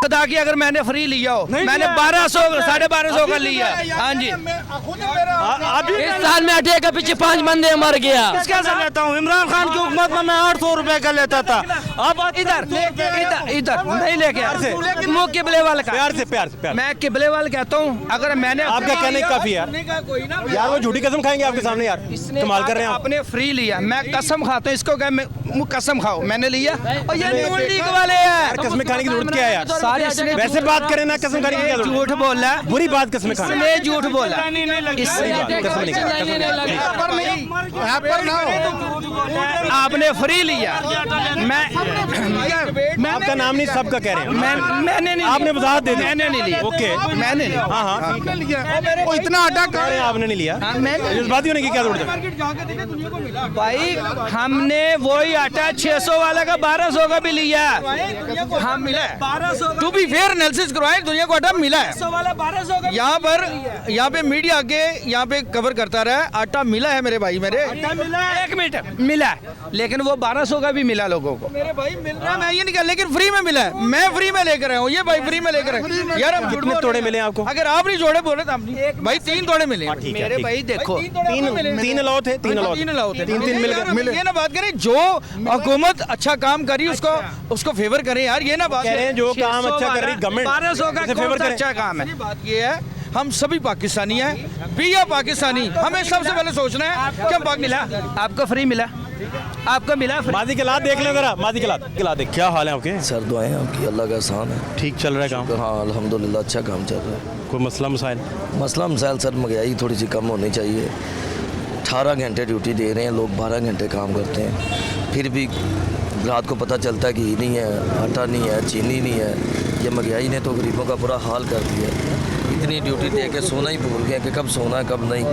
S8: खुदा की, अगर मैंने फ्री लिया हो, मैंने 1200 1250 का लिया। हाँ जी,
S1: अभी
S3: इस साल में अटैक के पीछे 5 बंदे मर गया।
S1: कैसे लेता हूँ? इमरान खान की हुकूमत में मैं 800 रुपए का लेता था, अब
S8: इधर नहीं लेके मुँह किबले वाले का।
S1: प्यार से
S8: मैं किबले वाले कहता हूँ, अगर मैंने
S1: आपका कहने काफी यार। यार वो झूठी कसम खाएंगे आपके सामने यार, कमाल कर रहे हैं आप।
S8: आपने फ्री लिया, मैं कसम खाता हूँ, इसको कह कसम खाओ, मैंने लिया और ये नून लीग वाले हैं।
S1: कसम खाने की जरूरत क्या है यार? वैसे बात करें ना, कसम खाने की क्या जरूरत?
S8: झूठ बोला,
S1: बुरी बात कसम खाने।
S8: इसने झूठ बोला, आपने फ्री लिया। मैं
S1: आपका नाम नहीं, सबका कह रहे हैं।
S8: मैंने नहीं,
S1: आपने वजाहत दे दी।
S8: मैंने नहीं लिया।
S1: ओके,
S8: मैंने नहीं।
S1: हाँ
S5: वो इतना आटा
S1: कह रहे हैं आपने नहीं लिया। इस बात होने की क्या जरूरत है?
S8: भाई हमने वही आटा 600 वाला का 1200 का भी लिया। हाँ मिला है, टू बी फेयर एनालिसिस करवाए, दुनिया को आटा मिला है। यहाँ पे मीडिया आगे यहाँ पे कवर करता रहा, आटा मिला है मेरे भाई, मेरे 1 मिनट मिला है, लेकिन वो 1200 का भी मिला लोगों को। मेरे भाई मिल रहा है, मैं ये नहीं कह, लेकिन फ्री में मिला है, मैं फ्री में लेकर आया हूँ, ये भाई फ्री में लेकर आए। यार हम
S1: कितने तोड़े मिले आपको?
S8: अगर आप नहीं जोड़े बोले तो भाई 3 तोड़े मिले मेरे भाई। देखो
S1: 3 अलाउ थे, 3 अलाउ थे, 3 मिल गए।
S8: ये ना बात करें, जो हुकूमत अच्छा काम करी उसको फेवर करें यार, ये ना बात
S1: कह रहे हैं जो काम अच्छा कर रही गवर्नमेंट
S8: 1200 का
S1: फेवर करें।
S8: अच्छा काम है। बात ये है, हम सभी पाकिस्तानी हैं, भी या पाकिस्तानी, हमें सबसे पहले सोचना है कि हम मिला, आपको फ्री मिला, आपको मिला फ्री।
S1: मादी के लात देख लें जरा, मादी के लात देख। क्या हाल है आपके?
S11: सर दुआएं आपकी, अल्लाह का एहसान है।
S1: ठीक चल रहा है काम?
S11: हाँ अल्हम्दुलिल्लाह अच्छा काम चल रहा है।
S1: कोई मसला मसाइल?
S11: मसला मसाइल सर महंगाई थोड़ी सी कम होनी चाहिए। 18 घंटे ड्यूटी दे रहे हैं लोग, 12 घंटे काम करते हैं, फिर भी रात को पता चलता है कि घी नहीं है, आटा नहीं है, चीनी नहीं है। ये महंगाई ने तो गरीबों का बुरा हाल कर दिया है। इतनी ड्यूटी दे के सोना ही भूल गए कि कब सोना है कब नहीं।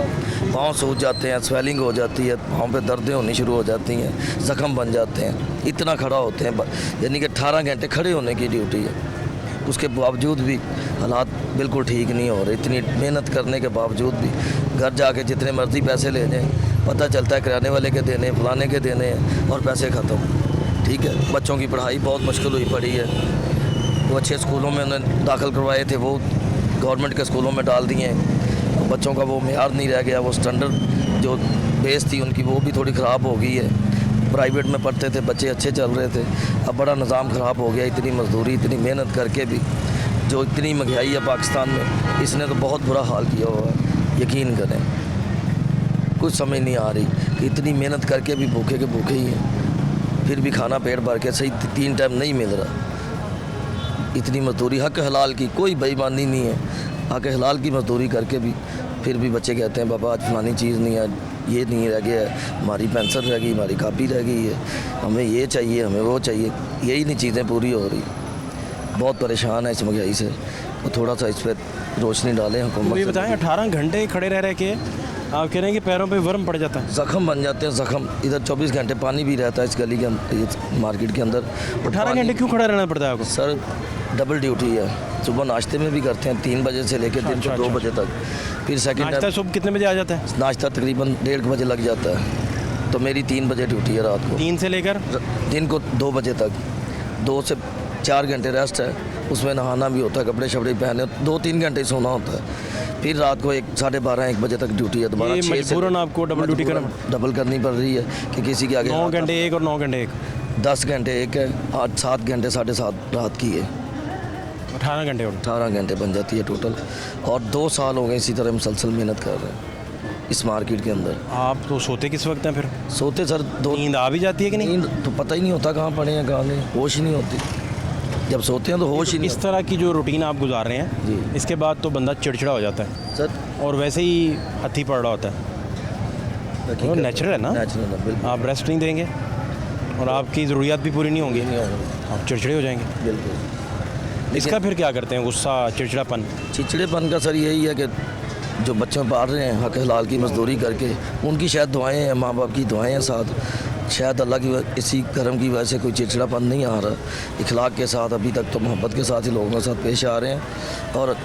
S11: पाँव सूज जाते हैं, स्वेलिंग हो जाती है, पाँव पे दर्दें होनी शुरू हो जाती हैं, ज़ख़म बन जाते हैं, इतना खड़ा होते हैं। यानी कि 18 घंटे खड़े होने की ड्यूटी है, उसके बावजूद भी हालात बिल्कुल ठीक नहीं हो रहे। इतनी मेहनत करने के बावजूद भी घर जाके जितने मर्ज़ी पैसे ले जाएँ, पता चलता है किराने वाले के देने, फलाने के देने हैं और पैसे ख़त्म। ठीक है, बच्चों की पढ़ाई बहुत मुश्किल हुई पड़ी है। वो अच्छे स्कूलों में उन्हें दाखिल करवाए थे, वो गवर्नमेंट के स्कूलों में डाल दिए हैं। बच्चों का वो मेयार नहीं रह गया, वो स्टैंडर्ड जो बेस थी उनकी वो भी थोड़ी ख़राब हो गई है। प्राइवेट में पढ़ते थे बच्चे, अच्छे चल रहे थे, अब बड़ा निज़ाम ख़राब हो गया। इतनी मजदूरी, इतनी मेहनत करके भी जो इतनी महंगाई है पाकिस्तान में, इसने तो बहुत बुरा हाल किया हुआ है। यकीन करें, कुछ समझ नहीं आ रही कि इतनी मेहनत करके भी भूखे के भूखे ही हैं, फिर भी खाना पेट भर के सही 3 टाइम नहीं मिल रहा। इतनी मजदूरी हक हलाल की, कोई बेईमानी नहीं है, हक हलाल की मजदूरी करके भी फिर भी बच्चे कहते हैं बाबा आज फलानी चीज़ नहीं है, ये नहीं रह गया है, हमारी पेंसिल रह गई, हमारी कापी रह गई है, हमें ये चाहिए, हमें वो चाहिए, यही नहीं चीज़ें पूरी हो रही। बहुत परेशान है इस महंगाई से, तो थोड़ा सा इस पर रोशनी डालें हुकूमत।
S1: ये बताएं 18 घंटे खड़े रह के आप कह रहे हैं कि पैरों पे वर्म पड़ जाता है,
S11: ज़ख़म बन जाते हैं, ज़ख़म। इधर 24 घंटे पानी भी रहता है इस गली के अंदर, मार्केट के अंदर।
S1: 18 घंटे क्यों खड़ा रहना पड़ता है आपको?
S11: सर डबल ड्यूटी है, सुबह नाश्ते में भी करते हैं 3 बजे से लेकर दिन को 2 बजे तक, फिर सेकंड
S1: नाश्ता सुबह कितने बजे आ जाता है?
S11: नाश्ता तकरीबन 1:30 बजे लग जाता है, तो मेरी 3 बजे ड्यूटी है रात को,
S1: 3 से लेकर
S11: दिन को 2 बजे तक। 2 से 4 घंटे रेस्ट है, उसमें नहाना भी होता है, कपड़े शपड़े पहने, 2-3 घंटे सोना होता है, फिर रात को 12:30-1 बजे तक ड्यूटी है दोबारा।
S1: मजबूरन आपको डबल ड्यूटी
S11: डबल करनी पड़ रही है कि किसी के आगे
S1: 9 घंटे एक और 9 घंटे एक,
S11: 10 घंटे एक है, 7 घंटे 7:30 रात की है,
S1: 18 घंटे
S11: 18 घंटे बन जाती है टोटल। और 2 साल हो गए इसी तरह मुसलसल मेहनत कर रहे हैं इस मार्केट के अंदर।
S1: आप तो सोते किस वक्त हैं फिर?
S11: सोते सर 2
S1: नींद आ भी जाती है कि नहीं?
S11: नींद तो पता ही नहीं होता कहाँ पड़े हैं कहाँ नहीं, होश ही नहीं होती। जब सोते हैं तो होश ही नहीं
S1: इस तरह की जो रूटीन आप गुजार रहे हैं
S11: जी।
S1: इसके बाद तो बंदा चिड़चिड़ा हो जाता है
S11: सर
S1: और वैसे ही हथी पड़ रहा होता है। वो नेचुरल है ना,
S11: नेचुरल है बिल्कुल
S1: आप रेस्ट नहीं देंगे और आपकी ज़रूरियात भी पूरी नहीं होंगी,
S11: नहीं होगा
S1: आप चिड़चिड़े हो जाएंगे।
S11: बिल्कुल।
S1: इसका फिर क्या करते हैं, गुस्सा, चिड़चिड़ापन?
S11: चिड़चिड़ेपन का सर यही है कि जो बच्चों पाल रहे हैं हक हलाल की मजदूरी करके, उनकी शायद दुआएं हैं, माँ बाप की दुआएं हैं साथ, शायद अल्लाह की इसी करम की वजह से कोई चिड़चिड़ापन नहीं आ रहा। इखलाक के साथ अभी तक तो मोहब्बत के साथ ही लोगों के साथ पेश आ रहे हैं और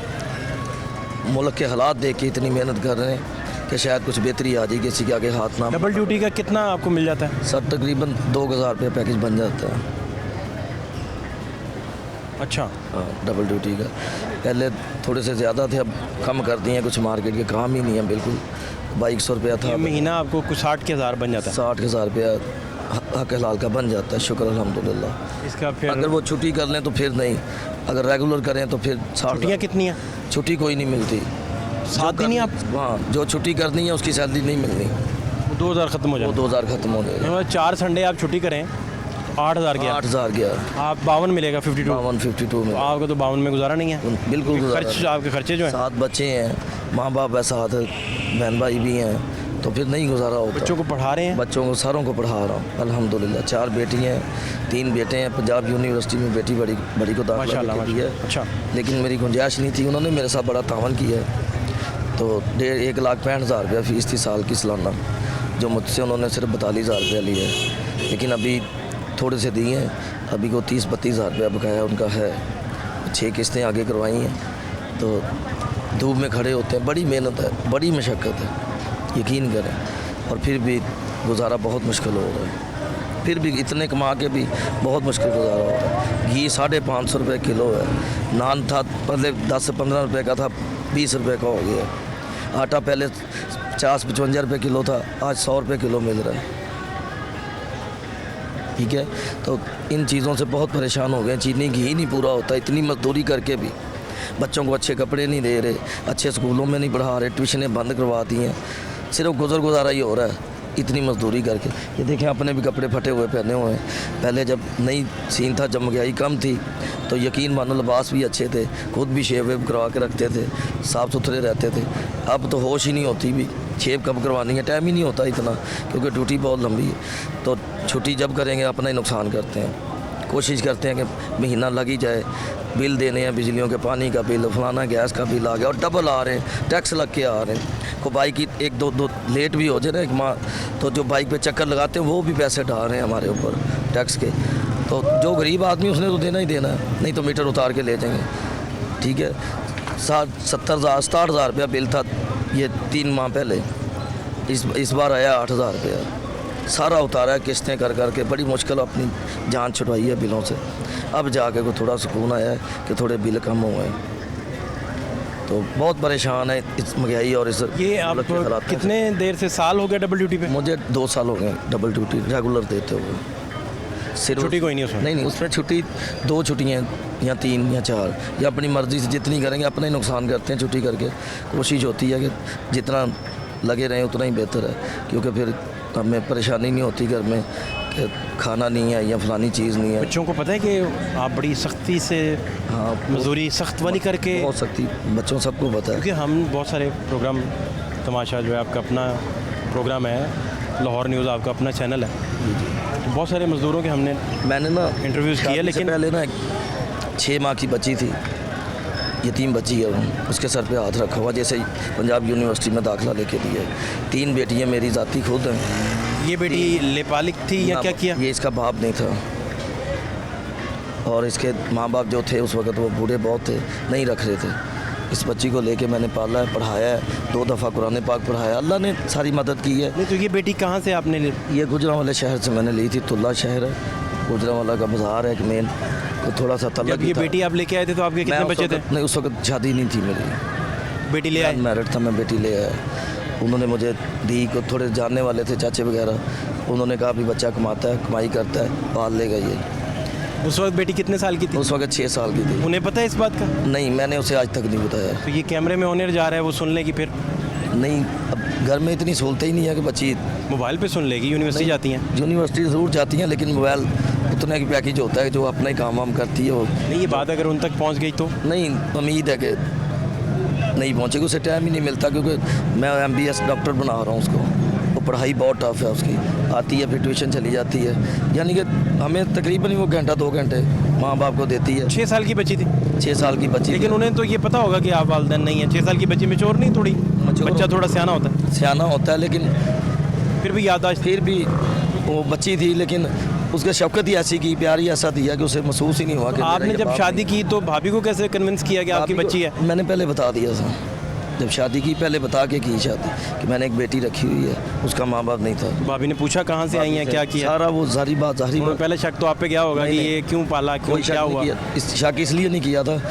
S11: मुल्क के हालात देख के इतनी मेहनत कर रहे हैं कि शायद कुछ बेहतरी आ जाए, किसी के आगे हाथ ना।
S1: डबल ड्यूटी का कितना आपको मिल जाता है?
S11: सर तकरीबन 2000 रुपये पैकेज बन जाता है।
S1: अच्छा,
S11: हाँ, डबल ड्यूटी का पहले थोड़े से ज़्यादा थे, अब कम कर दिए हैं, कुछ मार्केट के काम ही नहीं है बिल्कुल। 2200 रुपया था,
S1: महीना आपको कुछ 60,000 बन जाता है?
S11: 60,000 रुपया हक हलाल का बन जाता है, शुक्र अल्हम्दुलिल्लाह।
S1: इसका फिर
S11: अगर वो छुट्टी कर लें तो फिर नहीं, अगर रेगुलर करें तो फिर 60।
S1: छुट्टियाँ कितनी हैं?
S11: छुट्टी कोई नहीं मिलती,
S1: 7 दिन ही आप?
S11: हाँ, जो छुट्टी करनी है उसकी सैलरी नहीं मिलनी,
S1: 2000 ख़त्म हो
S11: वो
S1: जाए।
S11: 2000 खत्म हो जाएगा।
S1: 4 संडे आप छुट्टी करें 8000 गया,
S11: 8000 गया,
S1: आप 52 मिलेगा, 52।
S11: 52 में
S1: आपको तो 52 में गुजारा नहीं है
S11: बिल्कुल गुजारा
S1: खर्च, आपके खर्चे जो हैं।
S11: 7 बच्चे हैं, माँ बाप है साथ, बहन भाई भी हैं, तो फिर नहीं गुजारा होता।
S1: बच्चों को पढ़ा रहे हैं?
S11: बच्चों को सारों को पढ़ा रहा हूँ अल्हम्दुलिल्लाह। 4 बेटी हैं, 3 बेटे हैं। पंजाब यूनिवर्सिटी में बेटी बड़ी को दाखिला
S1: माशाल्लाह,
S11: दी है।
S1: अच्छा।
S11: लेकिन मेरी गुंजाइश नहीं थी, उन्होंने मेरे साथ बड़ा तावन किया है। तो 1,65,000 रुपया फ़ीस थी साल की सालाना, जो मुझसे उन्होंने सिर्फ 42,000 रुपया लिया है। लेकिन अभी थोड़े से दिए हैं, अभी को 30-32 हज़ार रुपया बकाया उनका है। 6 किस्तें आगे करवाई हैं, तो धूप में खड़े होते हैं, बड़ी मेहनत है, बड़ी मशक्क़त है, यकीन करें। और फिर भी गुजारा बहुत मुश्किल हो रहा है, फिर भी इतने कमा के भी बहुत मुश्किल गुजारा होता है। घी 550 रुपये किलो है, नान था पहले 10 से 15 रुपये का था, 20 रुपये का हो गया। आटा पहले 50-55 रुपये किलो था, आज 100 रुपये किलो मिल रहा है। ठीक है, तो इन चीज़ों से बहुत परेशान हो गए। चीनी घी नहीं पूरा होता, इतनी मजदूरी करके भी बच्चों को अच्छे कपड़े नहीं दे रहे, अच्छे स्कूलों में नहीं पढ़ा रहे, ट्यूशनें बंद करवा दी हैं, सिर्फ गुजारा ही हो रहा है इतनी मजदूरी करके। ये देखें, अपने भी कपड़े फटे हुए पहने हुए हैं। पहले जब नई सीन था, जब महंगाई कम थी, तो यकीन मानो लिबास भी अच्छे थे, खुद भी शेव वेव करवा के रखते थे, साफ़ सुथरे रहते थे। अब तो होश ही नहीं होती भी शेव कब करवानी है, टाइम ही नहीं होता इतना, क्योंकि ड्यूटी बहुत लंबी है। तो छुट्टी जब करेंगे अपना ही नुकसान करते हैं। कोशिश करते हैं कि महीना लग ही जाए, बिल देने हैं, बिजलियों के पानी का बिल, फलाना गैस का बिल आ गया, और डबल आ रहे हैं, टैक्स लग के आ रहे हैं। को बाइक की एक दो लेट भी हो जाए ना एक माह, तो जो बाइक पे चक्कर लगाते हैं वो भी पैसे डाल रहे हैं हमारे ऊपर टैक्स के। तो जो गरीब आदमी उसने तो देना ही देना है, नहीं तो मीटर उतार के ले जाएंगे। ठीक है, 67,000 रुपया बिल था ये 3 माह पहले, इस बार आया 8,000 रुपया। सारा उतारा है किस्तें कर करके, बड़ी मुश्किल अपनी जान छुड़वाई है बिलों से। अब जाके को थोड़ा सुकून आया है कि थोड़े बिल कम हुए हैं। तो बहुत परेशान है इस महंगाई और इस
S1: ये आप कितने देर से, साल हो गया डबल ड्यूटी पे?
S11: मुझे 2 साल हो गए डबल ड्यूटी रेगुलर देते हुए। सिर्फ
S1: छुट्टी कोई नहीं उसमें?
S11: नहीं, उसमें छुट्टी 2 छुट्टियाँ या 3 या 4, या अपनी मर्ज़ी से जितनी करेंगे, अपना ही नुकसान करते हैं छुट्टी करके। कोशिश होती है कि जितना लगे रहें उतना ही बेहतर है, क्योंकि फिर हमें परेशानी नहीं होती घर में कि खाना नहीं है या फलानी चीज़ नहीं है।
S1: बच्चों को पता है कि आप बड़ी सख्ती से,
S11: हाँ,
S1: मजदूरी सख्त वाली करके,
S11: बहुत सख्ती, बच्चों सबको पता है।
S1: क्योंकि हम बहुत सारे प्रोग्राम, तमाशा जो है आपका अपना प्रोग्राम है, लाहौर न्यूज़ आपका अपना चैनल है, तो बहुत सारे मज़दूरों के मैंने ना इंटरव्यूज़ किए। लेकिन
S11: पहले ना 6 माह की बच्ची थी, यतीम बच्ची है, उसके सर पे हाथ रखा हुआ, जैसे ही पंजाब यूनिवर्सिटी में दाखिला लेके दिया। 3 बेटियाँ मेरी ज़ाती खुद हैं।
S1: ये बेटी लेपालिक थी या क्या किया?
S11: ये इसका बाप नहीं था, और इसके माँ बाप जो थे उस वक्त वो बूढ़े बहुत थे, नहीं रख रहे थे। इस बच्ची को लेके मैंने पाला है, पढ़ाया है, 2 दफ़ा कुरान पाक पढ़ाया, अल्लाह ने सारी मदद की है।
S1: नहीं तो ये बेटी कहाँ से आपने
S11: ये गुजरांवाला शहर से मैंने ली थी, तुल्ला शहर है, गुजरांवाला का बाज़ार है एक मेन, तो थोड़ा सा तलक।
S1: ये बेटी आप लेके आए थे तो आपके कितने बच्चे थे?
S11: नहीं, उस वक्त शादी नहीं थी मेरी,
S1: बेटी ले आए?
S11: मैरिड था मैं, बेटी ले आया। उन्होंने मुझे दी, को थोड़े जानने वाले थे चाचे वगैरह, उन्होंने कहा भी बच्चा कमाता है, कमाई करता है, पाल लेगा ये।
S1: उस वक्त बेटी कितने साल की थी?
S11: उस वक्त 6 साल की थी।
S1: उन्हें पता है इस बात का?
S11: नहीं, मैंने उसे आज तक नहीं बताया।
S1: तो ये कैमरे में ऑनर जा रहा है, वो सुन लेगी फिर?
S11: नहीं, अब घर में इतनी सहूलतें ही नहीं है कि बच्ची
S1: मोबाइल पे सुन लेगी। यूनिवर्सिटी जाती हैं?
S11: यूनिवर्सिटी ज़रूर जाती हैं, लेकिन मोबाइल उतने की पैकेज होता है जो अपना ही काम वाम करती है वो।
S1: नहीं, ये बात अगर उन तक पहुंच गई तो
S11: नहीं, उम्मीद है कि नहीं पहुंचेगी, उसे टाइम ही नहीं मिलता क्योंकि मैं MBS डॉक्टर बना रहा हूँ उसको। वो पढ़ाई बहुत टफ है उसकी, आती है फिर ट्यूशन चली जाती है, यानी कि हमें तकरीबन वो घंटा 2 घंटे माँ बाप को देती है।
S1: 6 साल की बच्ची थी,
S11: 6 साल की बच्ची,
S1: लेकिन उन्हें तो ये पता होगा कि आप वालिदैन नहीं है। 6 साल की बच्ची मैच्योर नहीं, थोड़ी बच्चा थोड़ा सियाना होता है,
S11: सियाना होता है, लेकिन
S1: फिर भी याददाश्त,
S11: फिर भी वो बच्ची थी, लेकिन उसके शफकत ही ऐसी की, प्यार ही ऐसा दिया कि उसे महसूस ही नहीं हुआ कि
S1: आपने
S11: मेरा ये
S1: जब
S11: बाप
S1: शादी की तो भाभी को कैसे कन्विंस किया कि आपकी
S11: भाभी को
S1: बच्ची है?
S11: मैंने पहले बता दिया था, जब शादी की पहले बता के की शादी कि मैंने एक बेटी रखी हुई है, उसका माँ बाप नहीं था।
S1: भाभी ने पूछा कहाँ से आई हैं, क्या किया?
S11: सारा वो जारी बात
S1: पहले शक तो आप पे क्या होगा कि ये क्यों पाला, क्यों, क्या हुआ?
S11: इस शक इसलिए नहीं किया था,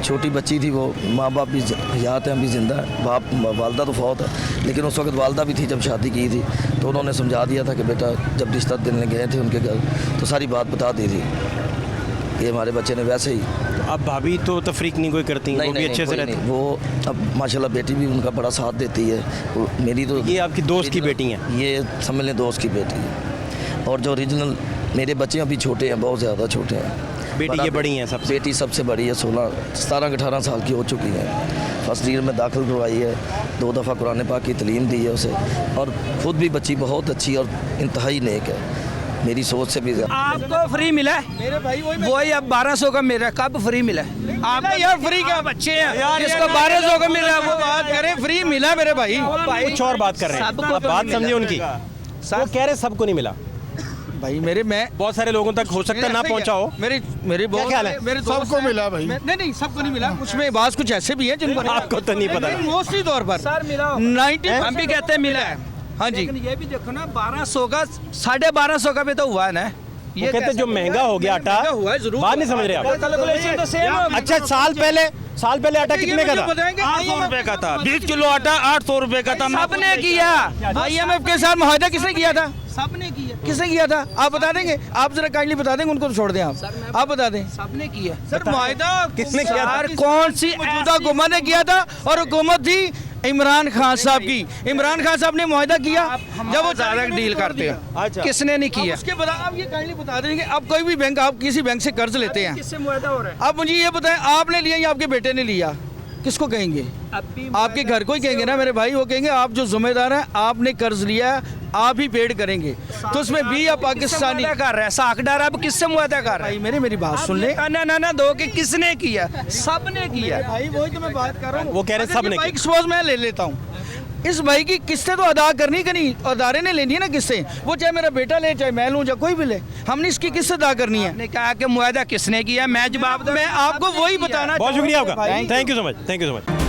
S11: छोटी बच्ची थी वो, माँ बाप भी हयात हैं, अभी ज़िंदा है, बाप वालदा तो फौत है, लेकिन उस वक्त वालदा भी थी जब शादी की थी, तो उन्होंने समझा दिया था कि बेटा जब रिश्ता देने गए थे उनके घर तो सारी बात बता दी थी कि हमारे बच्चे ने वैसे ही।
S1: अब भाभी तो तफरीक नहीं कोई करती, वो भी अच्छे से रहती,
S11: वो अब माशाल्लाह बेटी भी उनका बड़ा साथ देती है। मेरी तो
S1: ये आपकी दोस्त की बेटी हैं?
S11: ये समझ लें दोस्त की बेटी है, और जो ओरिजिनल मेरे बच्चे अभी छोटे हैं, बहुत ज़्यादा छोटे हैं।
S1: बेटी ये बड़ी हैं सबसे?
S11: बेटी सबसे बड़ी है, 17-18 साल की हो चुकी है, फर्स्ट ईयर में दाखिल करवाई है, 2 दफ़ा कुरान पाक की तलीम दी है उसे, और ख़ुद भी बच्ची बहुत अच्छी और इंतहाई नेक है, मेरी सोच से भी ज़्यादा।
S8: आपको फ्री मिला है मेरे भाई, वही अब 1200 का मिल रहा है। कब फ्री मिला है आपको? यार फ्री क्या बच्चे हैं जिसको 1200 का मिल रहा है वो बात करें, फ्री मिला मेरे भाई।
S1: कुछ और बात कर रहे हैं, आप बात समझिए उनकी। वो कह रहे सबको नहीं मिला
S8: भाई, मेरे मैं
S1: बहुत सारे लोगों तक हो सकता है ना पहुंचा हो।
S8: मेरी
S1: क्या ख्याल है?
S8: मेरे
S2: सबको मिला भाई।
S8: नहीं, सबको नहीं मिला, उसमें बात कुछ ऐसे भी हैं जिनको
S1: आपको तो नहीं पता,
S8: मोस्टली तौर पर 90 हम भी कहते हैं मिला है। हाँ जी, ये भी देखो ना 1200 का 1250 का भी तो हुआ है ना।
S1: ये कहते जो महंगा हो गया आटा
S8: हुआ है, जरूर
S1: बात नहीं समझ रहे आप। अच्छा, साल पहले आटा कितने का था?
S8: 800 रुपए का था, 20 किलो आटा 800 रुपए का था। सबने किया, IMF के साथ मुआहदा किसने किया था? सबने किया। किसने किया था आप बता देंगे? आप जरा काइंडली बता देंगे, उनको तो छोड़ दें आप बता दें। सबने किया सर, मुआहदा
S1: किसने किया था?
S8: कौन सी मौजूदा हुकूमत ने किया था? और हुकूमत थी इमरान खान साहब की। इमरान खान साहब ने मुआहदा किया जब वो डायरेक्ट डील करते हैं।
S1: अच्छा,
S8: किसने नहीं किया? उसके बाद आप ये काइंडली बता देंगे, अब कोई भी बैंक, आप किसी बैंक से कर्ज लेते हैं, किससे मुआहदा हो रहा है? अब मुझे ये बताएं, आपने लिया या आपके बेटे ने लिया? किसको कहेंगे? आपके घर को ही कहेंगे ना मेरे भाई। वो कहेंगे आप जो जिम्मेदार हैं, आपने कर्ज लिया है, आप ही पेड करेंगे। तो उसमें भी आप पाकिस्तानी कर रहे हैं, साखदार अब किससे मुआहदा कर रहे हैं? मेरी बात सुन ले ना दो कि किसने किया? सबने किया भाई, वही तो मैं बात कर रहा हूँ।
S1: वो कह रहे हैं सबने।
S8: सपोज मैं ले लेता हूँ, इस भाई की किस्तें तो अदा करनी कि नहीं, अदारे ने लेनी है ना किस्तें, वो चाहे मेरा बेटा ले, चाहे मैं लूँ, चाहे कोई भी ले, हमने इसकी किस्त अदा करनी है। ने कहा कि मुआहदा किसने किया, मैं जवाब, मैं आपको वही बताना।
S1: बहुत शुक्रिया आपका, thank you so much, thank you so much.